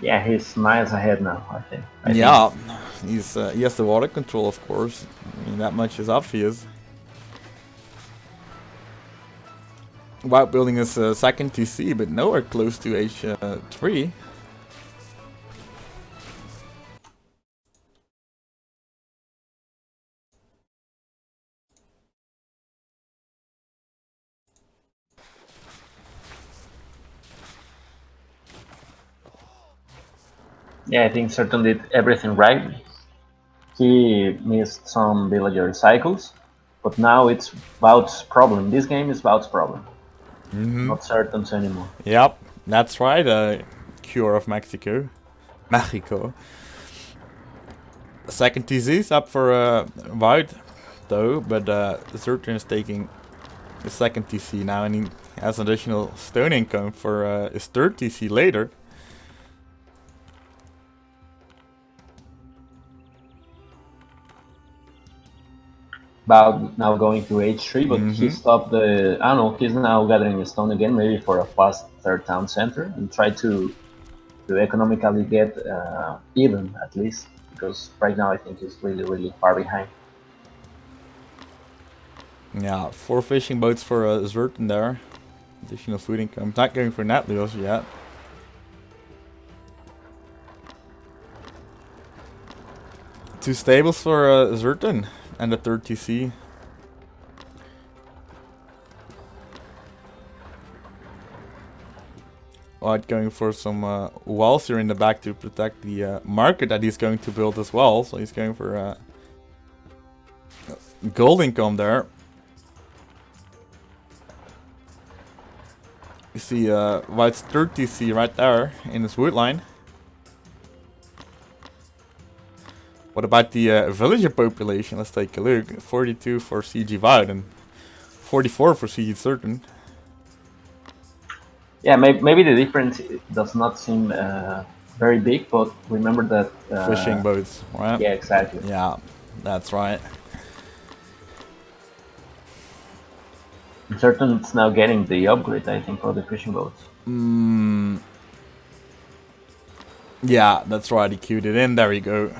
Yeah, he's miles ahead now, I think. Yeah, he has the water control, of course. I mean, that much is obvious. While building his second TC, but nowhere close to H3. Yeah, I think certainly did everything right. He missed some villager cycles, but now it's Bout's problem. This game is Bout's problem. Not Certan's anymore. Yep, that's right. Cure of Mexico. Second TZ is up for Wout, though, but Certan is taking the second TC now, and he has an additional stone income for his third TC later. Bout now going to H3, but he stopped the... I don't know, he's now gathering a stone again, maybe for a fast third town center, and try to economically get even, at least, because right now I think he's really, really far behind. Yeah, 4 fishing boats for Zertan there. Additional food income. Not going for net lures yet. Two stables for Zertan and the third TC. White going for some walls here in the back to protect the market that he's going to build as well. So he's going for gold income there. You see White's third TC right there in his wood line. What about the villager population? Let's take a look. 42 for CG Wout and 44 for CG Zertan. Yeah, maybe the difference does not seem very big, but remember that... fishing boats, right? Yeah, exactly. Yeah, that's right. Certain it's now getting the upgrade, I think, for the fishing boats. Yeah, that's right. He queued it in. There we go.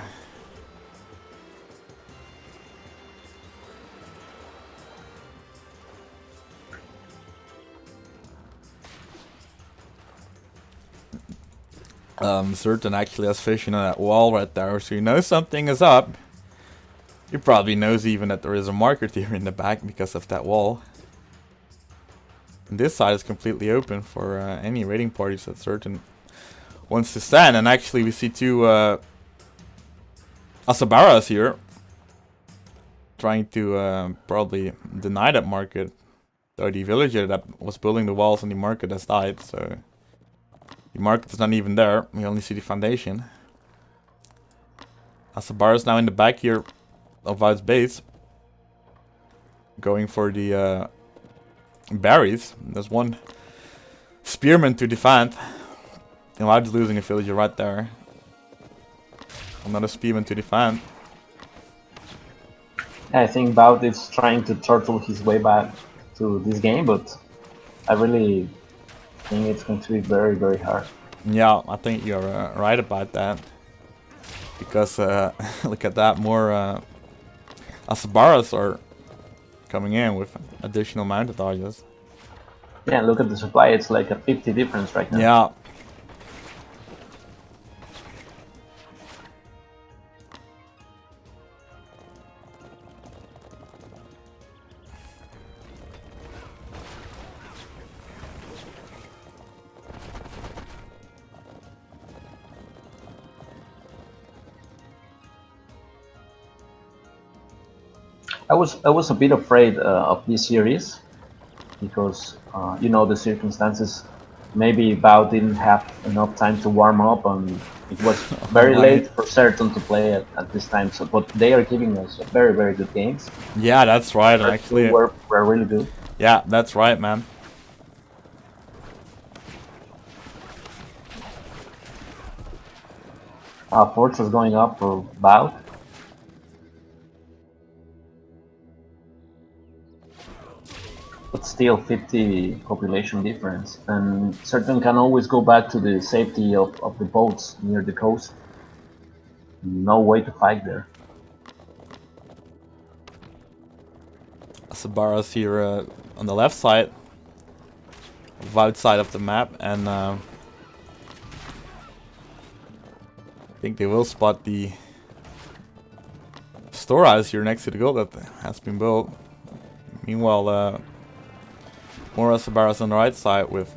Certain actually has fishing on that wall right there, so you know something is up. He probably knows even that there is a market here in the back because of that wall. And this side is completely open for any raiding parties that Certain wants to send. And actually we see two Asabaras here trying to probably deny that market. Though the villager that was building the walls on the market has died, so the market is not even there. We only see the foundation. Asabar is now in the back here of Wout's base, going for the berries. There's one spearman to defend, and Wout is losing a villager right there. Another spearman to defend. I think Bout is trying to turtle his way back to this game, but I really think it's going to be very, very hard. Yeah, I think you're right about that. Because look at that, more Asabaras are coming in with additional mounted dodges. Yeah, look at the supply, it's like a 50 difference right now. Yeah. I was a bit afraid of this series because you know the circumstances. Maybe Bao didn't have enough time to warm up, and it was Oh very my. late for certain to play at this time. So, but they are giving us very very good games. Yeah, that's right. And First two actually, were really good. yeah, that's right, man. Fortress going up for Bao. But still 50 population difference, and certain can always go back to the safety of the boats near the coast. No way to fight there. Sabara's here on the left side, outside of the map, and I think they will spot the storehouse here next to the gold that has been built. Meanwhile, more Sabara's on the right side with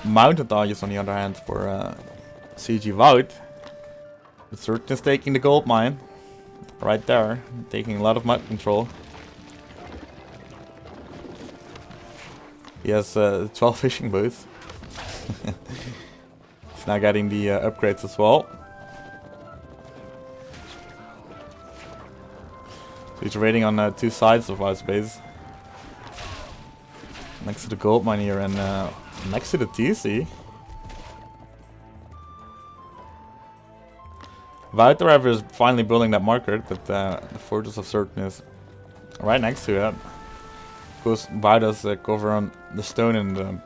mounted dodges on the other hand for CG Wout. But Certain is taking the gold mine right there, taking a lot of map control. He has 12 fishing boats. He's now getting the upgrades as well. So he's raiding on two sides of our space. Next to the gold mine here and next to the TC. Wout is finally building that market, but the Fortress of Certain is right next to it. Of course, Wout has cover on the stone and the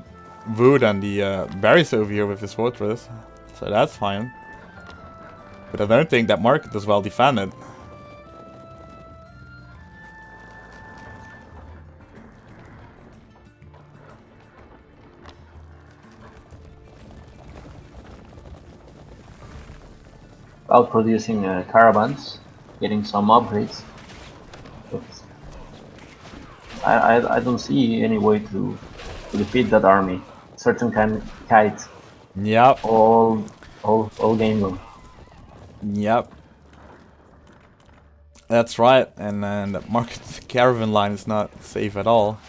wood and the berries over here with his fortress, so that's fine. But I don't think that market is well defended. Out producing caravans, getting some upgrades. But I don't see any way to defeat that army. Certain can kite Yep. all game long. Yep. That's right, and the market caravan line is not safe at all.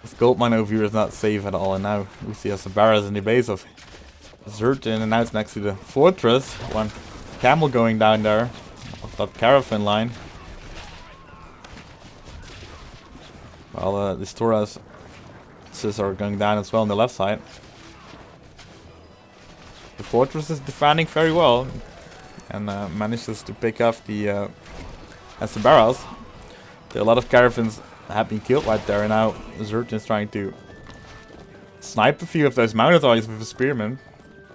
This gold mine over here is not safe at all, and now we see us barrels in the base of Certain, and now it's next to the fortress. One camel going down there of that caravan line. While the Storas are going down as well on the left side. The fortress is defending very well and manages to pick off the barrels. There are a lot of caravans have been killed right there, and now Certain is trying to snipe a few of those mounted armies with a spearman.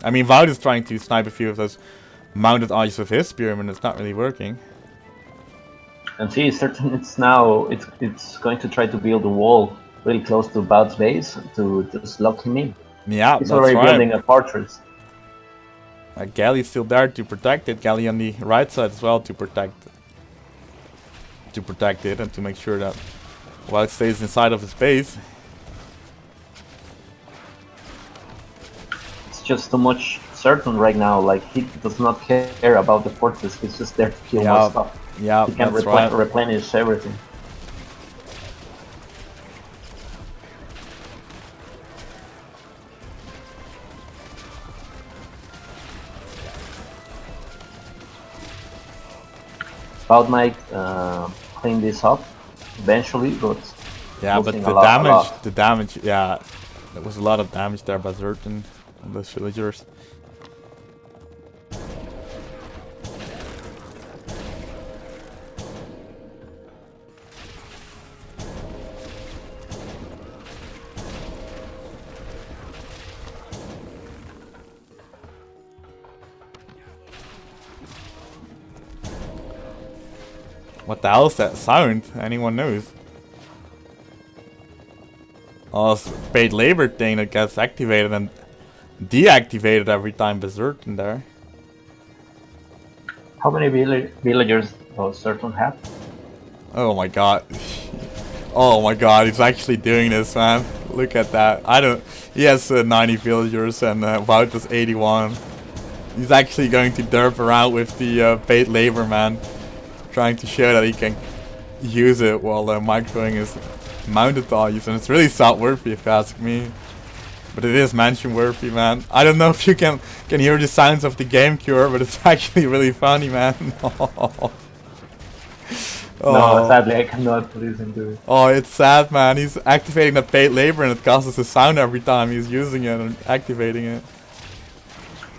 I mean, Wout is trying to snipe a few of those mounted armies with his spearman. It's not really working. And see, Certain it's going to try to build a wall really close to Bout's base to just lock him in. Yeah, He's that's already right. building a fortress. Galley's still there to protect it. Galley on the right side as well to protect it and to make sure that Wout stays inside of his base. It's just too much Certain right now. Like, he does not care about the fortress. He's just there to kill more stuff. Yeah, he can that's right. replenish everything. Bout might clean this up eventually, but yeah, but the damage, yeah, there was a lot of damage there by Certain on those villagers. What the hell is that sound? Anyone knows? Oh, it's a paid labor thing that gets activated and deactivated every time by Certain there. How many villagers does Certain have? Oh my god. Oh my god, he's actually doing this, man. Look at that. He has 90 villagers and Wout has 81. He's actually going to derp around with the paid labor, man. trying to show that he can use it while microing his mounted values, and it's really salt worthy if you ask me. But it is mansion worthy, man. I don't know if you can hear the sounds of the game cure, but it's actually really funny, man. No, sadly I cannot listen to it. Oh, it's sad, man. He's activating that paid labor and it causes a sound every time he's using it and activating it.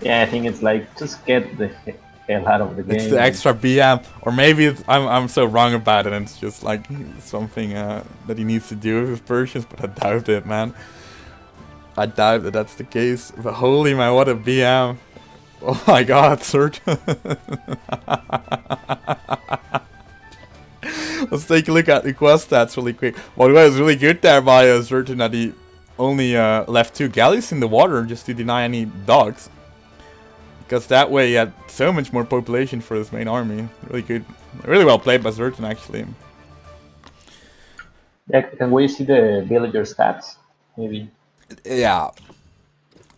Yeah, I think it's like, just get the hell out of the game. It's the extra BM, or maybe it's, I'm so wrong about it and it's just like something that he needs to do with his Persians, but I doubt it, man. I doubt that that's the case. But holy man, what a BM. Oh my god, Certain. Let's take a look at the quest stats really quick. Well, it was really good there by Certain that he only left 2 galleys in the water just to deny any dogs. Because that way he had so much more population for his main army. Really good. Really well played by Certain, actually. Yeah, can we see the villager stats? Maybe. Yeah.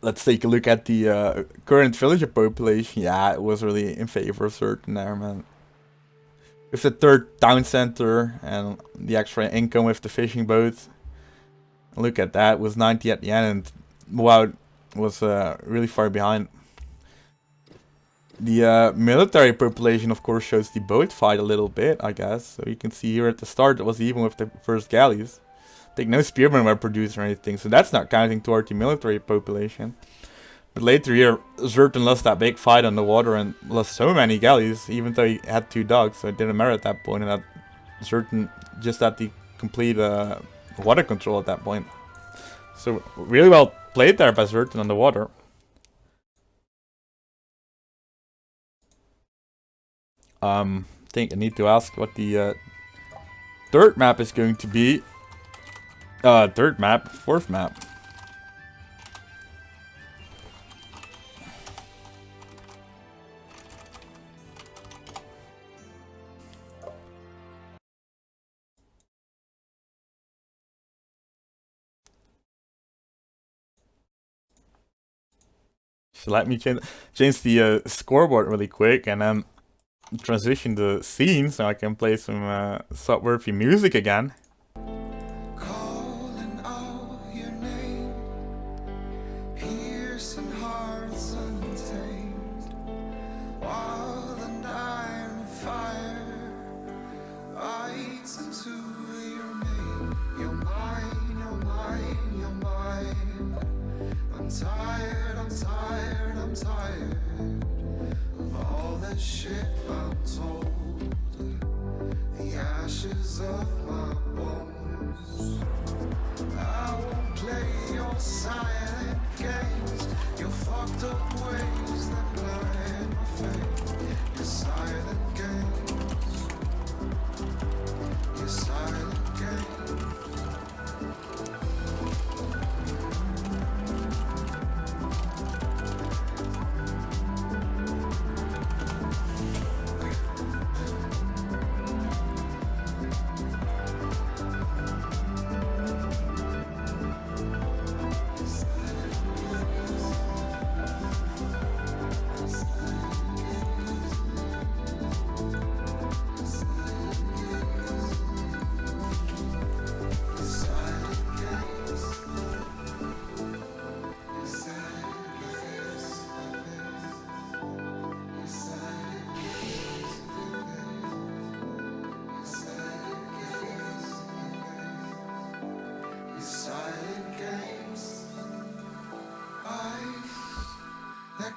Let's take a look at the current villager population. Yeah, it was really in favor of Certain there, man. With the 3rd town center and the extra income with the fishing boat. Look at that, it was 90 at the end, and wow, was really far behind. The military population, of course, shows the boat fight a little bit, I guess. So you can see here at the start, it was even with the first galleys. I think no spearmen were produced or anything, so that's not counting toward the military population. But later here, Certain lost that big fight on the water and lost so many galleys, even though he had 2 dogs, so it didn't matter at that point. And that Certain just had the complete water control at that point. So really well played there by Certain on the water. I think I need to ask what the 3rd map is going to be. 3rd map, 4th map. So let me change the scoreboard really quick and then transition the scene so I can play some salt-worthy music again. Calling out your name, piercing hearts untamed, wild and iron fire bites into your name. You're mine, you're mine, you're mine. I'm tired, I'm tired, I'm tired of all the shit I'm told, the ashes of my bones. I won't play your silent games, your fucked up ways that blind my faith. Your silent games, your silent games.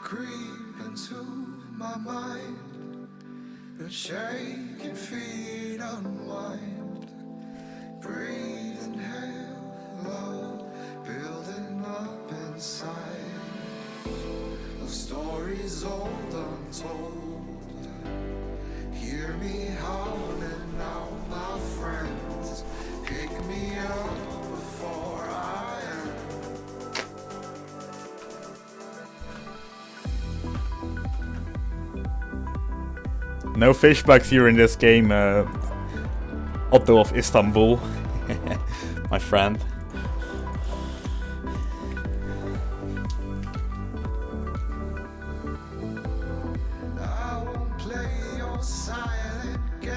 Creep into my mind, but shaking feet unwind, breathe inhale low, building up inside of stories old untold. Hear me howling out, my friends, pick me up before I am. No fish bugs here in this game, Otto of Istanbul, my friend. I won't play your silent game.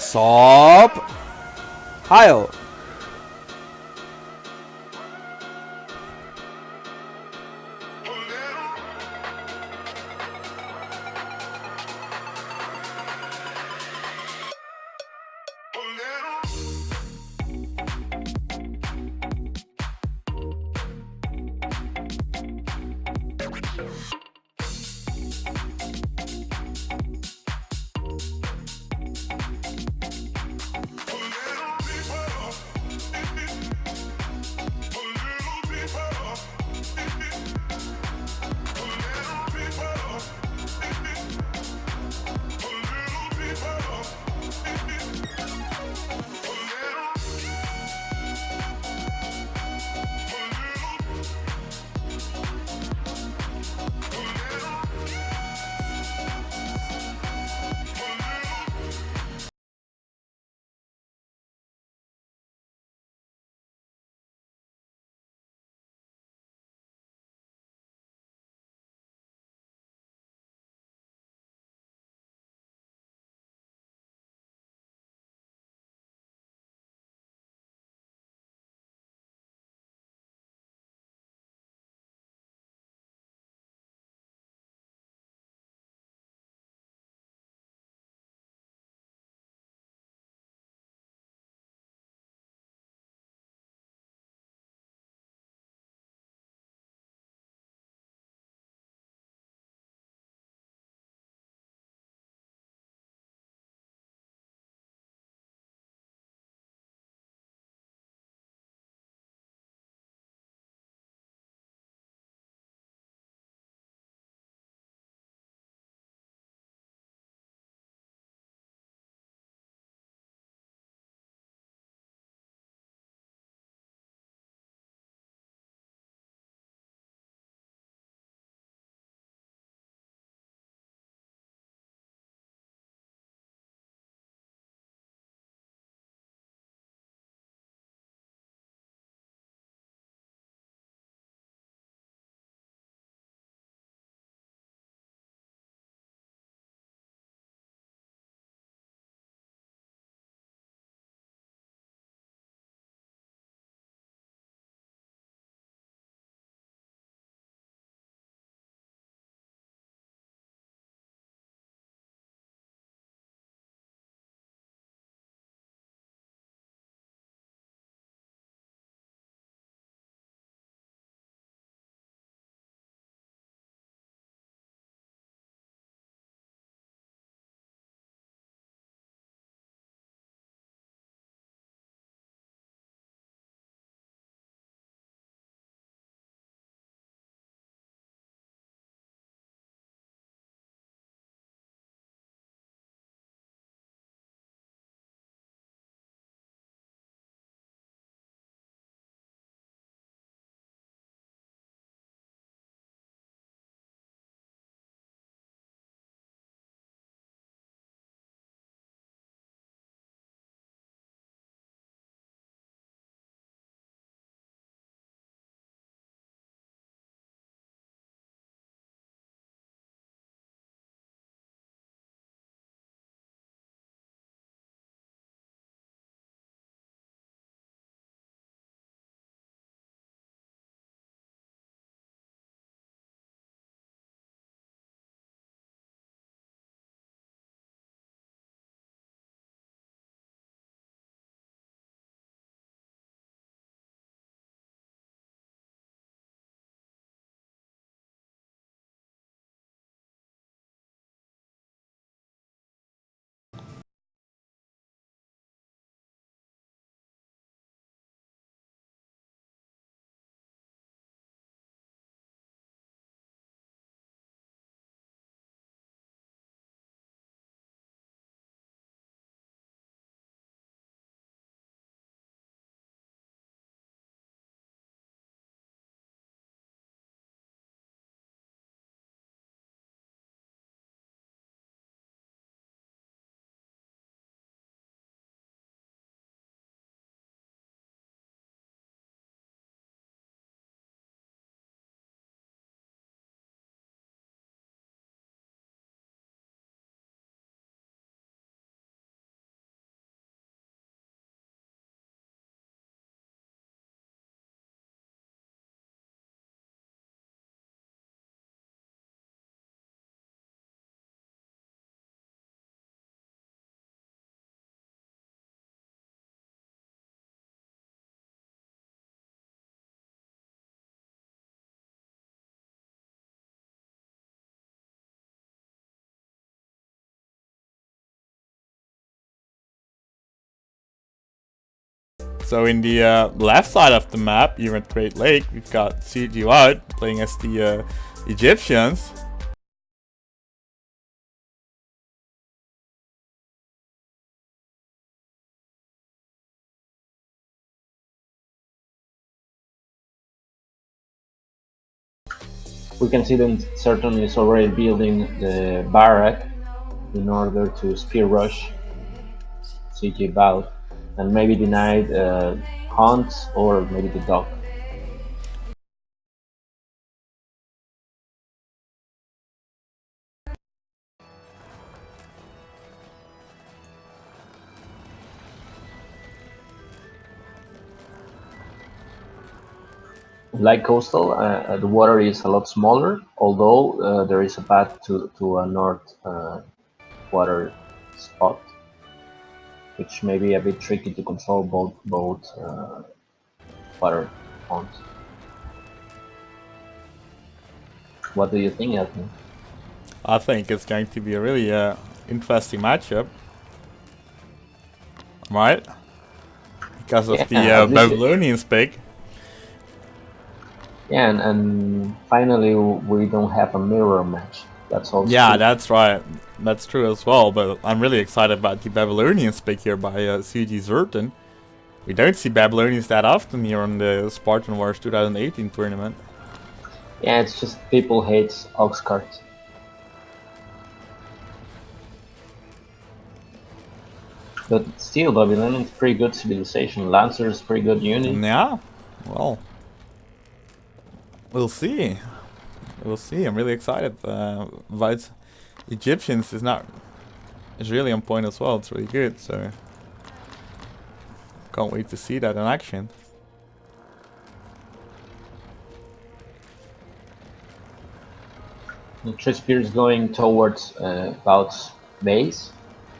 Sup? Heil. So in the left side of the map, here at Great Lake, we've got CG Wout playing as the Egyptians. We can see that Certain is already building the barrack in order to spear rush CG Bout and maybe deny Hunt or maybe the dog. Like Coastal, the water is a lot smaller, although there is a path to a north water spot, which may be a bit tricky to control both water ponds. What do you think, Adne? I think it's going to be a really interesting matchup. Right? Because of the Babylonians pick. Yeah, and finally we don't have a mirror match. That's also Yeah, true. that's right. That's true as well, but I'm really excited about the Babylonians pick here by CG Zerton. We don't see Babylonians that often here on the Spartan Wars 2018 tournament. Yeah, it's just people hate Oxcart. But still, Babylonian is pretty good civilization. Lancer is pretty good unit. Yeah, well, we'll see. We'll see. I'm really excited. But Egyptians is really on point as well. It's really good. So can't wait to see that in action. Trispear is going towards Bout's base.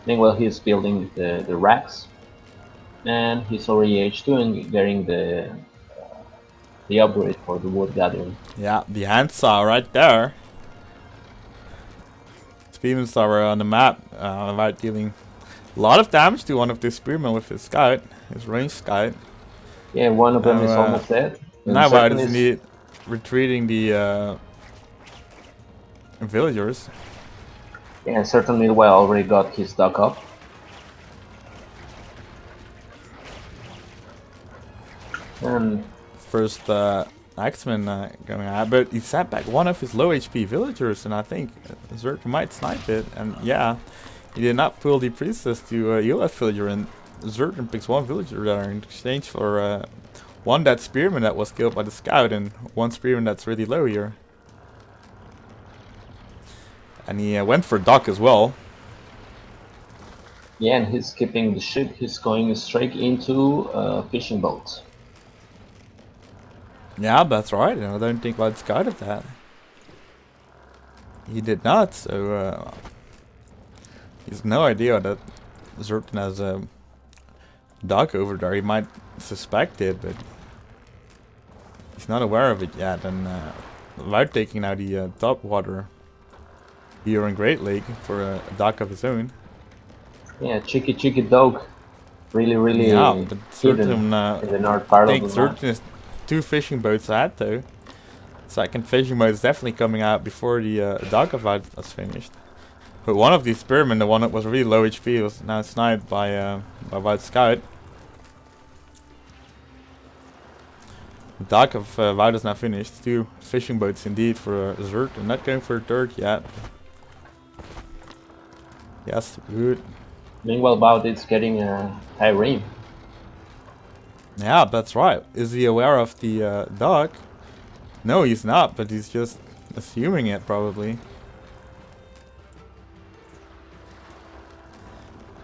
Meanwhile, he's building the racks, and he's already H2 and getting the upgrade for the wood gathering. Yeah, the handsaw right there. Spearmen are on the map, about dealing a lot of damage to one of the spearmen with his scout, his ranged scout. Yeah, one of them is almost dead. Now about is indeed retreating the villagers. Yeah, certainly well already got his duck up. And first Axeman going out, but he sent back one of his low HP villagers, and I think Zerk might snipe it. And yeah, he did not pull the priestess to heal that villager, and Zerk picks one villager there in exchange for one dead spearman that was killed by the scout, and one spearman that's really low here. And he went for Doc as well. Yeah, and he's skipping the ship. He's going straight into fishing boats. Yeah, that's right. And I don't think I'd scouted that. He did not, so he has no idea that Zerton has a Doc over there. He might suspect it, but he's not aware of it yet. And without taking out the top water here in Great Lake for a dock of his own. Yeah, cheeky dog. Really yeah, but hidden in the north part I of think the Certain is 2 fishing boats ahead though. Second fishing boat is definitely coming out before the dock of out was finished. But one of these spearmen, the one that was really low HP, was now sniped by White Scout. The dock of Wout is now finished. 2 fishing boats indeed for Zert, and not going for a third yet. Yes, good. Meanwhile, Bout is getting a Tyrene. Yeah, that's right. Is he aware of the dock? No, he's not, but he's just assuming it probably.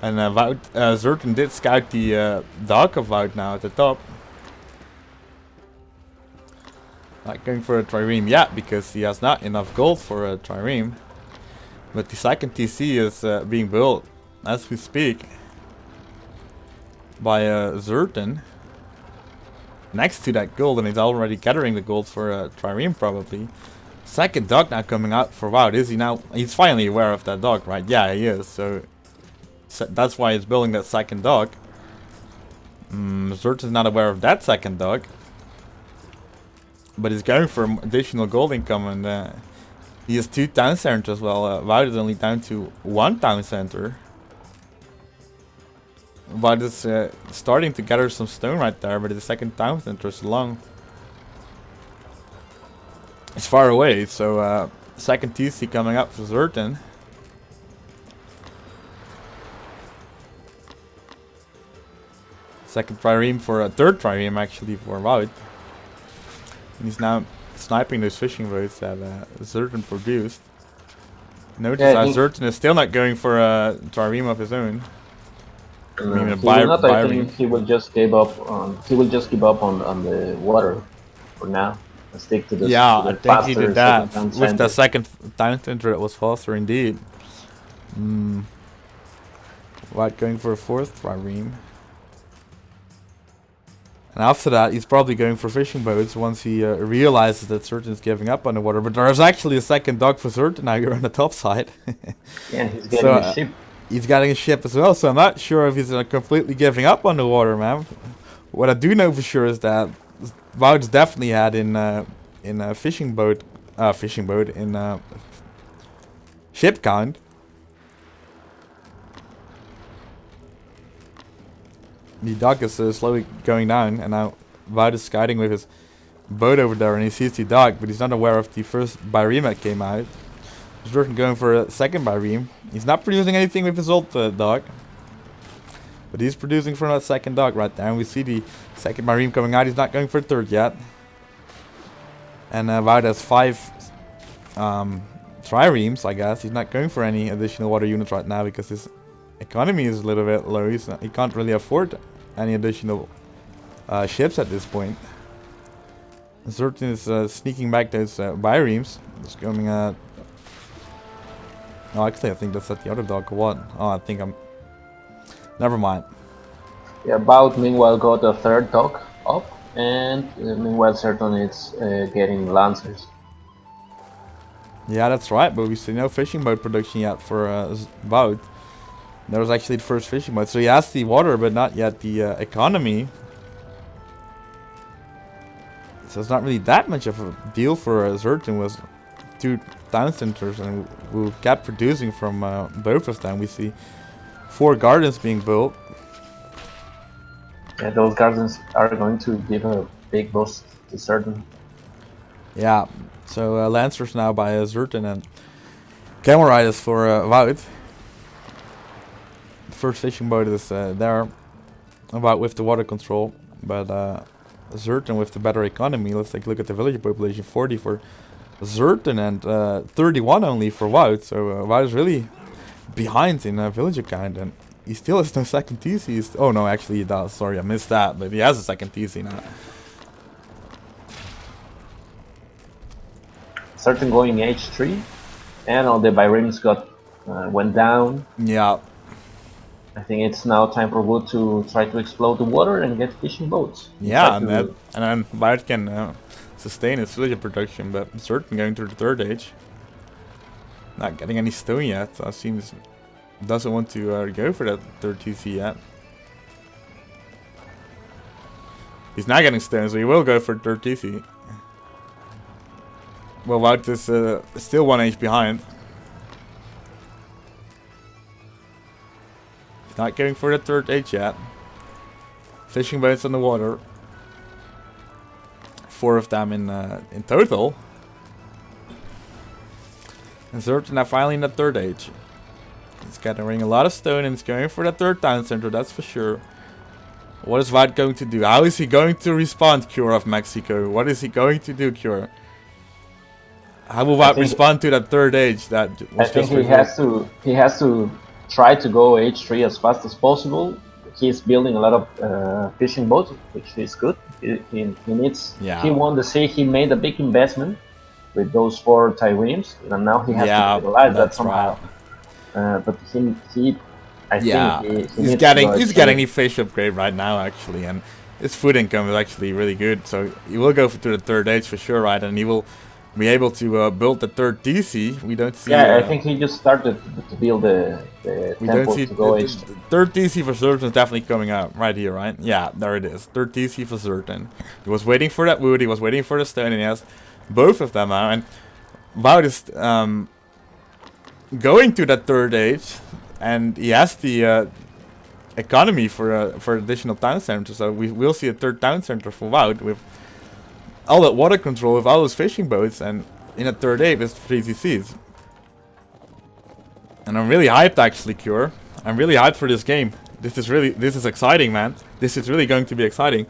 And Wout, Zerton did scout the dock of Wout now at the top. Like going for a trireme, yeah, because he has not enough gold for a trireme. But the second TC is being built as we speak by Zerton. Next to that gold, and he's already gathering the gold for a trireme probably. Second dog now coming out for Wout. Is he now? He's finally aware of that dog, right? Yeah, he is. So that's why he's building that second dog. Zerton's not aware of that second dog. But he's going for additional gold income, and he has 2 town centers as well. Wout is only down to 1 town center. Wout is starting to gather some stone right there, but the second town center is long. It's far away, so second TC coming up for Zerton. Second trireme for a third trireme actually for Wout. And he's now sniping those fishing boats that Zerton produced. Notice how Zerton is still not going for a trireme of his own. I think he will just give up on. He will just give up on the water for now. And stick to the. Yeah, to the I think he did that with the second town center. It was faster indeed. White going for a 4th trireme. And after that, he's probably going for fishing boats once he realizes that Zerton is giving up on the water. But there's actually a second dog for Zerton now. You're on the top side. Yeah, and he's getting a ship. He's getting a ship as well, so I'm not sure if he's completely giving up on the water, man. What I do know for sure is that Wout's definitely had in a fishing boat in ship count. The dock is slowly going down, and now Wout is guiding with his boat over there, and he sees the dock, but he's not aware of the first bireme that came out. Zerton going for a second bireme. He's not producing anything with his old dock, but he's producing for that second dock right there, and we see the second bireme coming out. He's not going for a third yet. And Wout has 5 triremes, I guess. He's not going for any additional water units right now because his economy is a little bit low. He can't really afford any additional ships at this point. Zerton is sneaking back those biremes. Just coming at. Oh, actually, I think that's at the other dock. What? Oh, I think I'm. Never mind. Yeah, Wout meanwhile got a 3rd dock up, and meanwhile Zerton is getting lancers. Yeah, that's right, but we see no fishing boat production yet for Wout. That was actually the first fishing boat. So he has the water, but not yet the economy. So it's not really that much of a deal for Zerton with 2 town centers, and we kept producing from both of them. We see 4 gardens being built. Yeah, those gardens are going to give a big boost to Zerton. Yeah, so Lancers now by Zerton and Camel Riders for Wout. First fishing boat is there, about with the water control, but Zerton with the better economy. Let's take a look at the villager population. 40 for Zerton and 31 only for Wout. So Wout is really behind in villager count, and he still has no second TC. Oh no, actually he does. Sorry, I missed that, but he has a second TC now. Zerton going H3, and all the biremes went down. Yeah. I think it's now time for Wood to try to explode the water and get fishing boats. Yeah, and then Wout can sustain his villager production, but Zerton going to the 3rd age. Not getting any stone yet. So it seems doesn't want to go for that 3rd TC yet. He's not getting stone, so he will go for 3rd TC. Well, Wout is still 1 age behind. Not going for the 3rd age yet. Fishing boats on the water. 4 of them in total. And Zerton now finally in the 3rd age. He's gathering a lot of stone and he's going for the 3rd town center, that's for sure. What is Wout going to do? How is he going to respond, Cure of Mexico? What is he going to do, Cure? How will Wout respond to that 3rd age? That was I think he has to try to go H3 as fast as possible. He's building a lot of fishing boats, which is good. He needs. Yeah. He won the sea. He made a big investment with those 4 triremes, and now he has to utilize that somehow. Right. But I think he's getting the fish upgrade right now actually, and his food income is actually really good. So he will go to the 3rd age for sure, right? And he will be able to build the third DC. We don't see. Yeah, I think he just started to build the we don't temple see to go the H2. third DC for certain is definitely coming out right here, right? Yeah, there it is. Third DC for certain. He was waiting for that wood. He was waiting for the stone, and he has both of them now. And Wout is going to that third age, and he has the economy for additional town centers. So we will see a third town center for Wout with all that water control, with all those fishing boats, and in a third age with 3 CCs. And I'm really hyped actually, Cure. I'm really hyped for this game. This is exciting, man. This is really going to be exciting.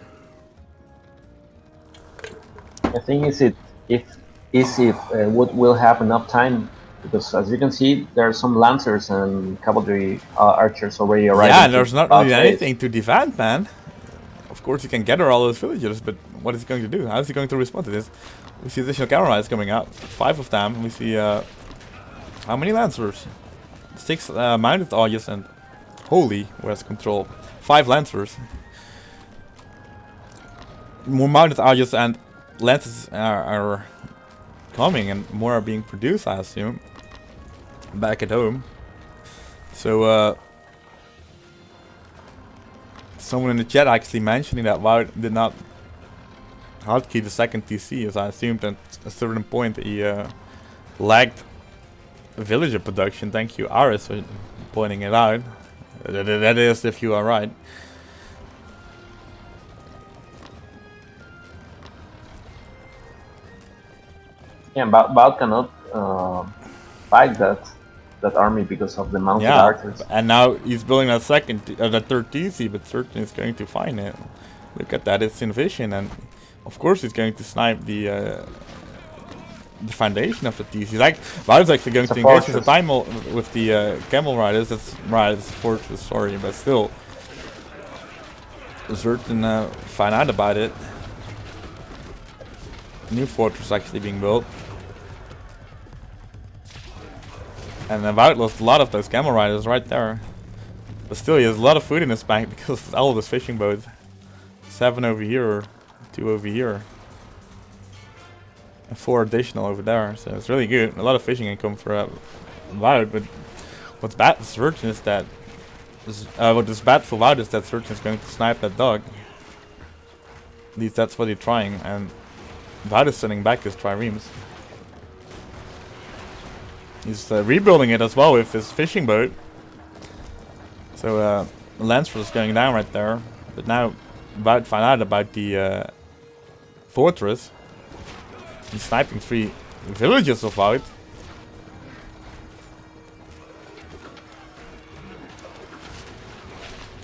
I think if Wood will have enough time, because as you can see, there are some lancers and cavalry archers already arriving. Yeah, and there's not really anything to defend, man. Of course, he can gather all those villagers, but what is he going to do? How is he going to respond to this? We see additional cavalry coming out, 5 of them. We see how many lancers? 6 mounted augies and holy, who has control? 5 lancers. More mounted augies and lances are coming, and more are being produced, I assume, back at home. So someone in the chat actually mentioning that Wout did not hotkey the second TC, as I assumed at a certain point he lagged villager production. Thank you, Aris, for pointing it out. That is, if you are right. Yeah, Wout cannot fight that army because of the mounted archers. And now he's building that third TC, but certainly is going to find it. Look at that, it's in vision, and of course he's going to snipe the foundation of the TC. Like, Wout's actually going to engage with the time with the camel riders. That's right, it's a fortress, sorry, but still. Certain find out about it. New fortress actually being built. And Wout lost a lot of those camel riders right there. But still, he has a lot of food in his bank because of all of his fishing boats. 7 over here, 2 over here. And 4 additional over there, so it's really good. A lot of fishing income for Wout, but what's bad for Certain is that... what is bad for Wout is that Certain is going to snipe that dog. At least that's what he's trying, and Wout is sending back his triremes. He's rebuilding it as well with his fishing boat. So Lancer is going down right there. But now Wout found out about the fortress. He's sniping 3 villages of Wout.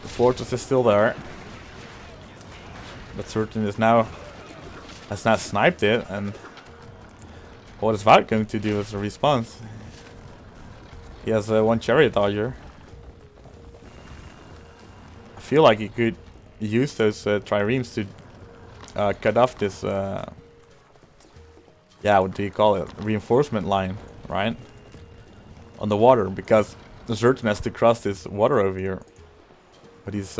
The fortress is still there. But Certain is now has not sniped it, and what is Wout going to do as a response? He has 1 chariot dodger. I feel like he could use those triremes to cut off this yeah, what do you call it? Reinforcement line, right? On the water, because the Certain has to cross this water over here. But he's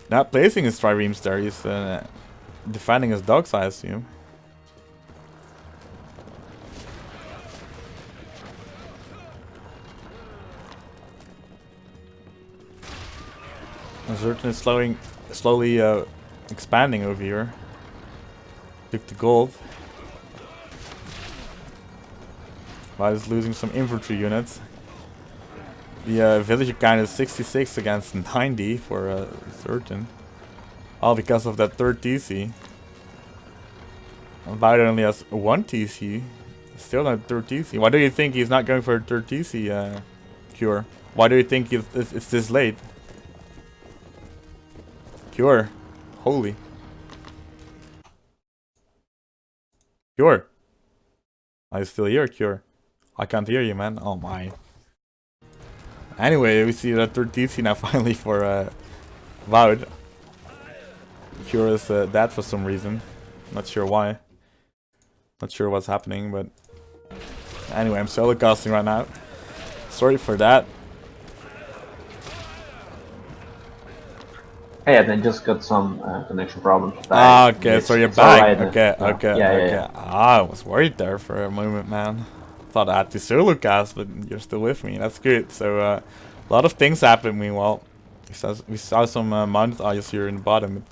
not placing his triremes there, he's defending his dogs, I assume. The Certain is slowly expanding over here. Took the gold. While he's losing some infantry units. The villager count is 66 against 90 for Certain. All because of that third TC. Wout only has 1 TC. Still not third TC. Why do you think he's not going for a third TC cure? Why do you think it's this late? Cure. Holy. Cure. Are you still here, Cure? I can't hear you, man. Oh my. Anyway, we see that third TC now finally for Wout. Cure is dead for some reason. Not sure why. Not sure what's happening, but anyway, I'm solo casting right now. Sorry for that. Hey, Adne, just got some connection problems. Ah, okay, so you're It's all back. right. Okay, Yeah, okay, yeah, okay. yeah. Ah, I was worried there for a moment, man. Thought I had to solo cast, but you're still with me. That's good. So, a lot of things happened meanwhile. We saw some mounted eyes here in the bottom.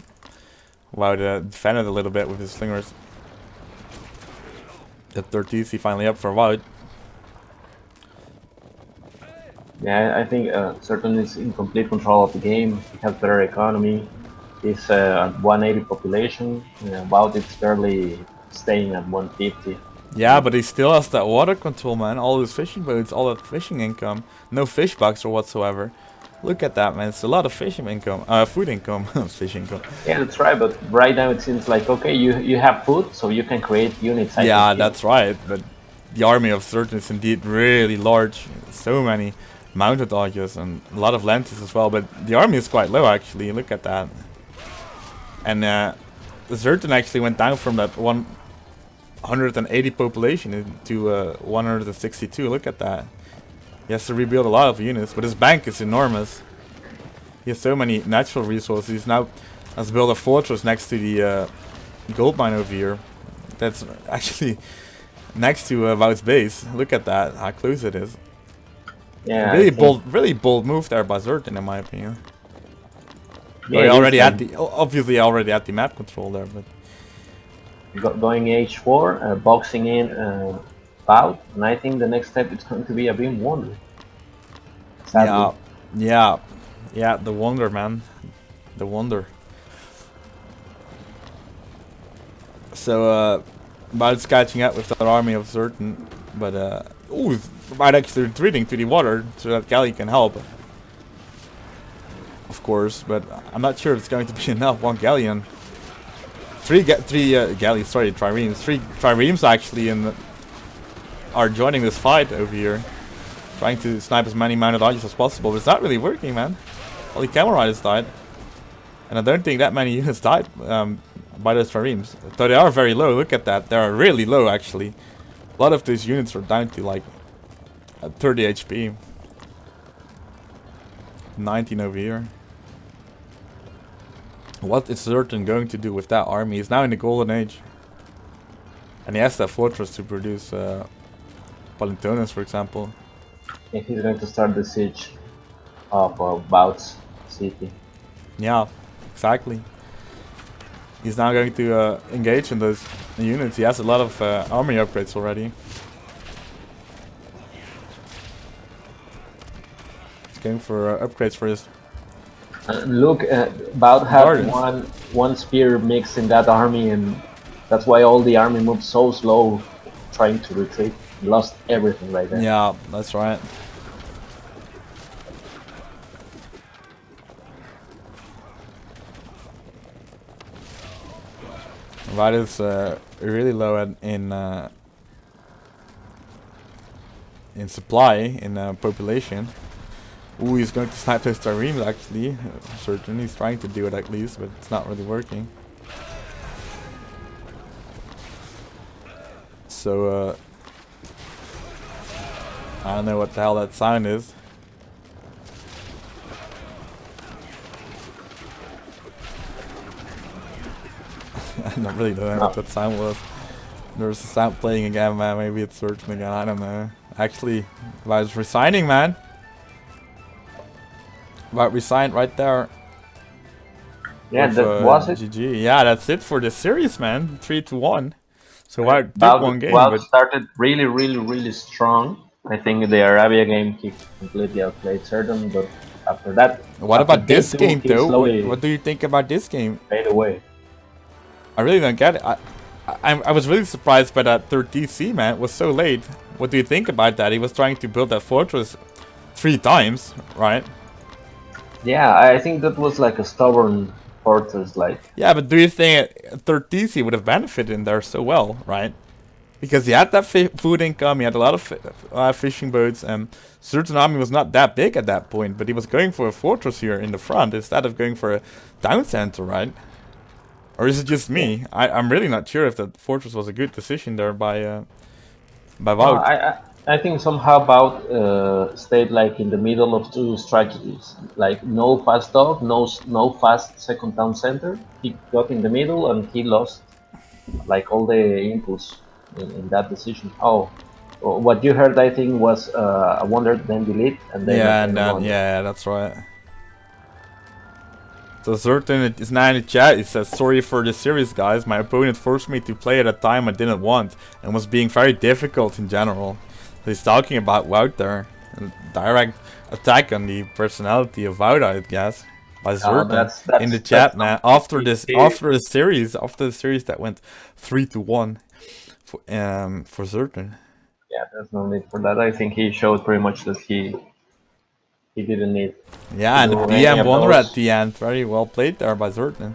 Wout defended a little bit with his slingers. The 30 finally up for Wout. Yeah, I think Certain is in complete control of the game. He has better economy. He's at 180 population. About it's barely staying at 150. Yeah, but he still has that water control, man. All his fishing boats, all that fishing income. No fish bucks or whatsoever. Look at that, man. It's a lot of fishing income. Food income. Fish income. Yeah, that's right. But right now it seems like okay, you have food, so you can create units. I Yeah, think here. that's right. But the army of Certain is indeed really large. So many mounted dodges and a lot of lenses as well. But the army is quite low, actually. Look at that. And Certain actually went down from that 180 population to 162. Look at that. He has to rebuild a lot of units, but his bank is enormous. He has so many natural resources. He's now has built a fortress next to the gold mine over here. That's actually next to Wout's base. Look at that, how close it is. Yeah, Really bold move there by Certain, in my opinion. Yeah, Well, it already is, at the obviously already at the map control there, but going H4, boxing in Bout, and I think the next step is going to be a Beam Wonder. Sadly. yeah, the wonder, man, the wonder. So Wout's catching up with that army of Certain, but ooh, Wout actually retreating to the water so that Galley can help. Of course, but I'm not sure if it's going to be enough. One galleon, three galleys. Sorry, triremes. Three triremes actually are joining this fight over here, trying to snipe as many mounted archers as possible. But it's not really working, man. All the camel riders died, and I don't think that many units died by those triremes. Though they are very low. Look at that. They are really low actually. A lot of these units are down to like 30 HP. 19 over here. What is Certain going to do with that army? He's now in the golden age. And he has that fortress to produce Palintones, for example. And he's going to start the siege of Bout's city. Yeah, exactly. He's now going to engage in those units. He has a lot of army upgrades already. He's going for upgrades for his... Look, Bout had Gardens. one spear mixed in that army, and that's why all the army moved so slow, trying to retreat. He lost everything right there. Yeah, that's right. Right is really low in supply, in population. Ooh, he's going to snipe his triremes actually. Certain he's trying to do it at least, but it's not really working. So I don't know what the hell that sound is. I don't really know what that sound was. There's a sound playing again, man. Maybe it's Certain again. I don't know. Actually, I was resigning, man. But resigned right there. Yeah, with, that was it. GG. Yeah, that's it for the series, man. 3-1. So I did Bout, one game, Bout but started really strong. I think the Arabia game he completely outplayed Certain, but after that, what after about this game he though? slowly What do you think about this game? fade away. I really don't get it. I was really surprised by that third DC, man. It was so late. What do you think about that? He was trying to build that fortress 3 times, right? Yeah, I think that was like a stubborn fortress, like. Yeah, but do you think third DC would have benefited in there so well, right? Because he had that food income, he had a lot of fishing boats, and Certain army was not that big at that point, but he was going for a fortress here in the front instead of going for a town center, right? Or is it just me? I'm really not sure if that fortress was a good decision there by Wout. I think somehow Bout stayed like in the middle of two strategies, like no fast off, no fast second down center. He got in the middle and he lost like all the impulse in that decision. Oh, what you heard, I think, was a wonder, then delete, and then Yeah, and again a then wonder. yeah, that's right. So Certain is now in the chat. It says, "Sorry for the series, guys. My opponent forced me to play at a time I didn't want and was being very difficult in general." So he's talking about Wout there. And direct attack on the personality of Wout, I guess. By Certain in the chat, man. After the series that went 3-1 for Certain. Yeah, there's no need for that. I think he showed pretty much that he didn't need Yeah, to and the do any BM of won at those. the end. Very well played there by Certain.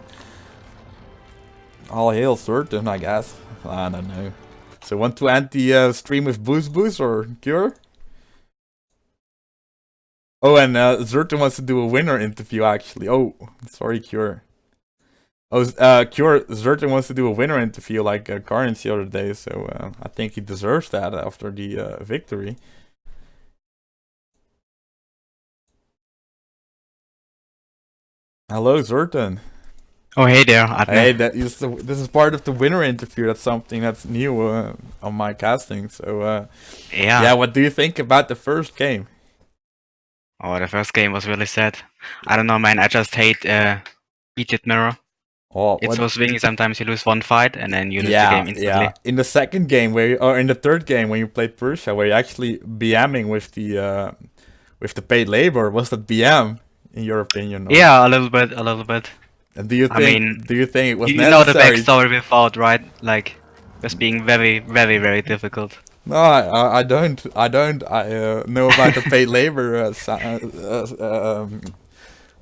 All hail Certain, I guess. I don't know. So want to end the stream with Boost or Cure? Oh, and Certain wants to do a winner interview actually. Oh, sorry, Cure. Oh, Cure, Certain wants to do a winner interview like Carnage the other day, so I think he deserves that after the victory. Hello, Certain. Oh, hey there, Adne. Hey, this is part of the winner interview. That's something that's new on my casting. So yeah, what do you think about the first game? Oh, the first game was really sad. I don't know, man. I just hate Egypt Mirror. Oh, It's so swingy. Sometimes you lose one fight and then you lose the game instantly. Yeah. In the second game, or in the third game when you played Persia, where you actually BMing with the paid labor, was that BM in your opinion? Or? Yeah, a little bit. And do you think it was necessary? You know the backstory without, right? Like, was being very, very, very difficult. No, I don't. I know about the paid labor.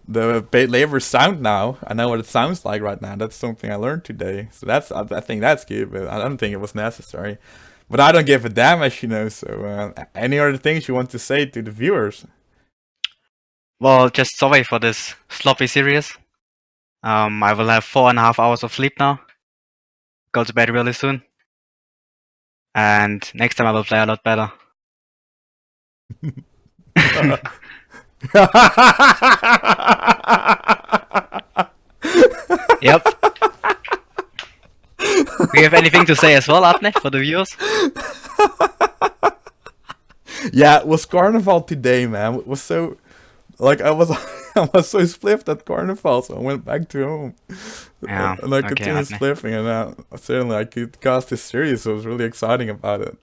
The paid labor sound now. I know what it sounds like right now. That's something I learned today. So I think that's good. But I don't think it was necessary. But I don't give a damn, as you know. So any other things you want to say to the viewers? Well, just sorry for this sloppy series. I will have 4.5 hours of sleep now. Go to bed really soon. And next time I will play a lot better. Yep. Do you have anything to say as well, Adne, for the viewers? Yeah, it was Carnival today, man. It was so... Like, I was so spliffed at Carnival, so I went back to home. Yeah, and I continued spliffing, and certainly I could cast this series, so I was really exciting about it.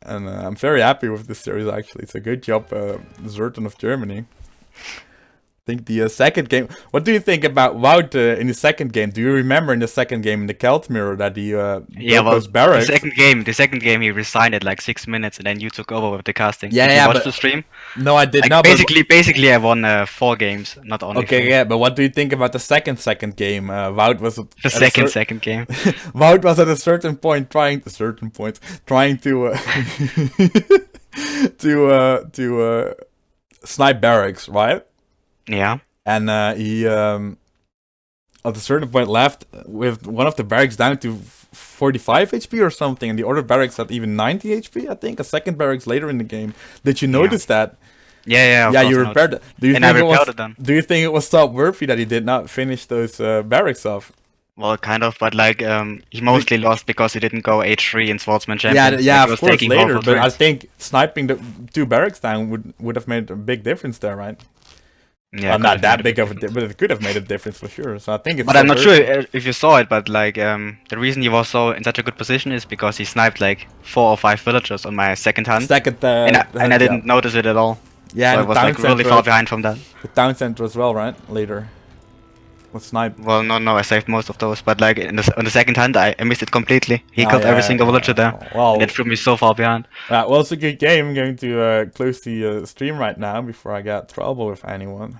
And I'm very happy with this series, actually. It's a good job, Certain of Germany. I think the second game... What do you think about Wout in the second game? Do you remember in the second game in the Celt Mirror that he built those barracks? The second game he resigned at like 6 minutes and then you took over with the casting. Yeah, Did you watch the stream? No, I did like, not. Basically I won 4 games, not only 3. Yeah, but what do you think about the second game? Wout was... The second game. Wout was at a certain point trying to to snipe barracks, right? Yeah. And he at a certain point left with one of the barracks down to 45 HP or something, and the other barracks had even 90 HP, I think. A second barracks later in the game. Did you notice that? Yeah. Yeah, you repaired it. Do you think it was stop worthy that he did not finish those barracks off? Well, kind of, but like he mostly lost because he didn't go H3 in Swordsman Champion. Yeah, like, of course later, but I think sniping the 2 barracks down would have made a big difference there, right? Yeah, not that big of a difference, but it could have made a difference for sure. So I think it's. But I'm not sure if you saw it, but like the reason he was so in such a good position is because he sniped like 4 or 5 villagers on my second hunt. And I didn't notice it at all. Yeah, so I was like really far behind from that. The town center as well, right? Later. Was sniped. Well, no, I saved most of those, but like on the second hunt, I missed it completely. He killed every single villager there. Well, and it threw me so far behind. Well, it's a good game. I'm going to close the stream right now before I get trouble with anyone.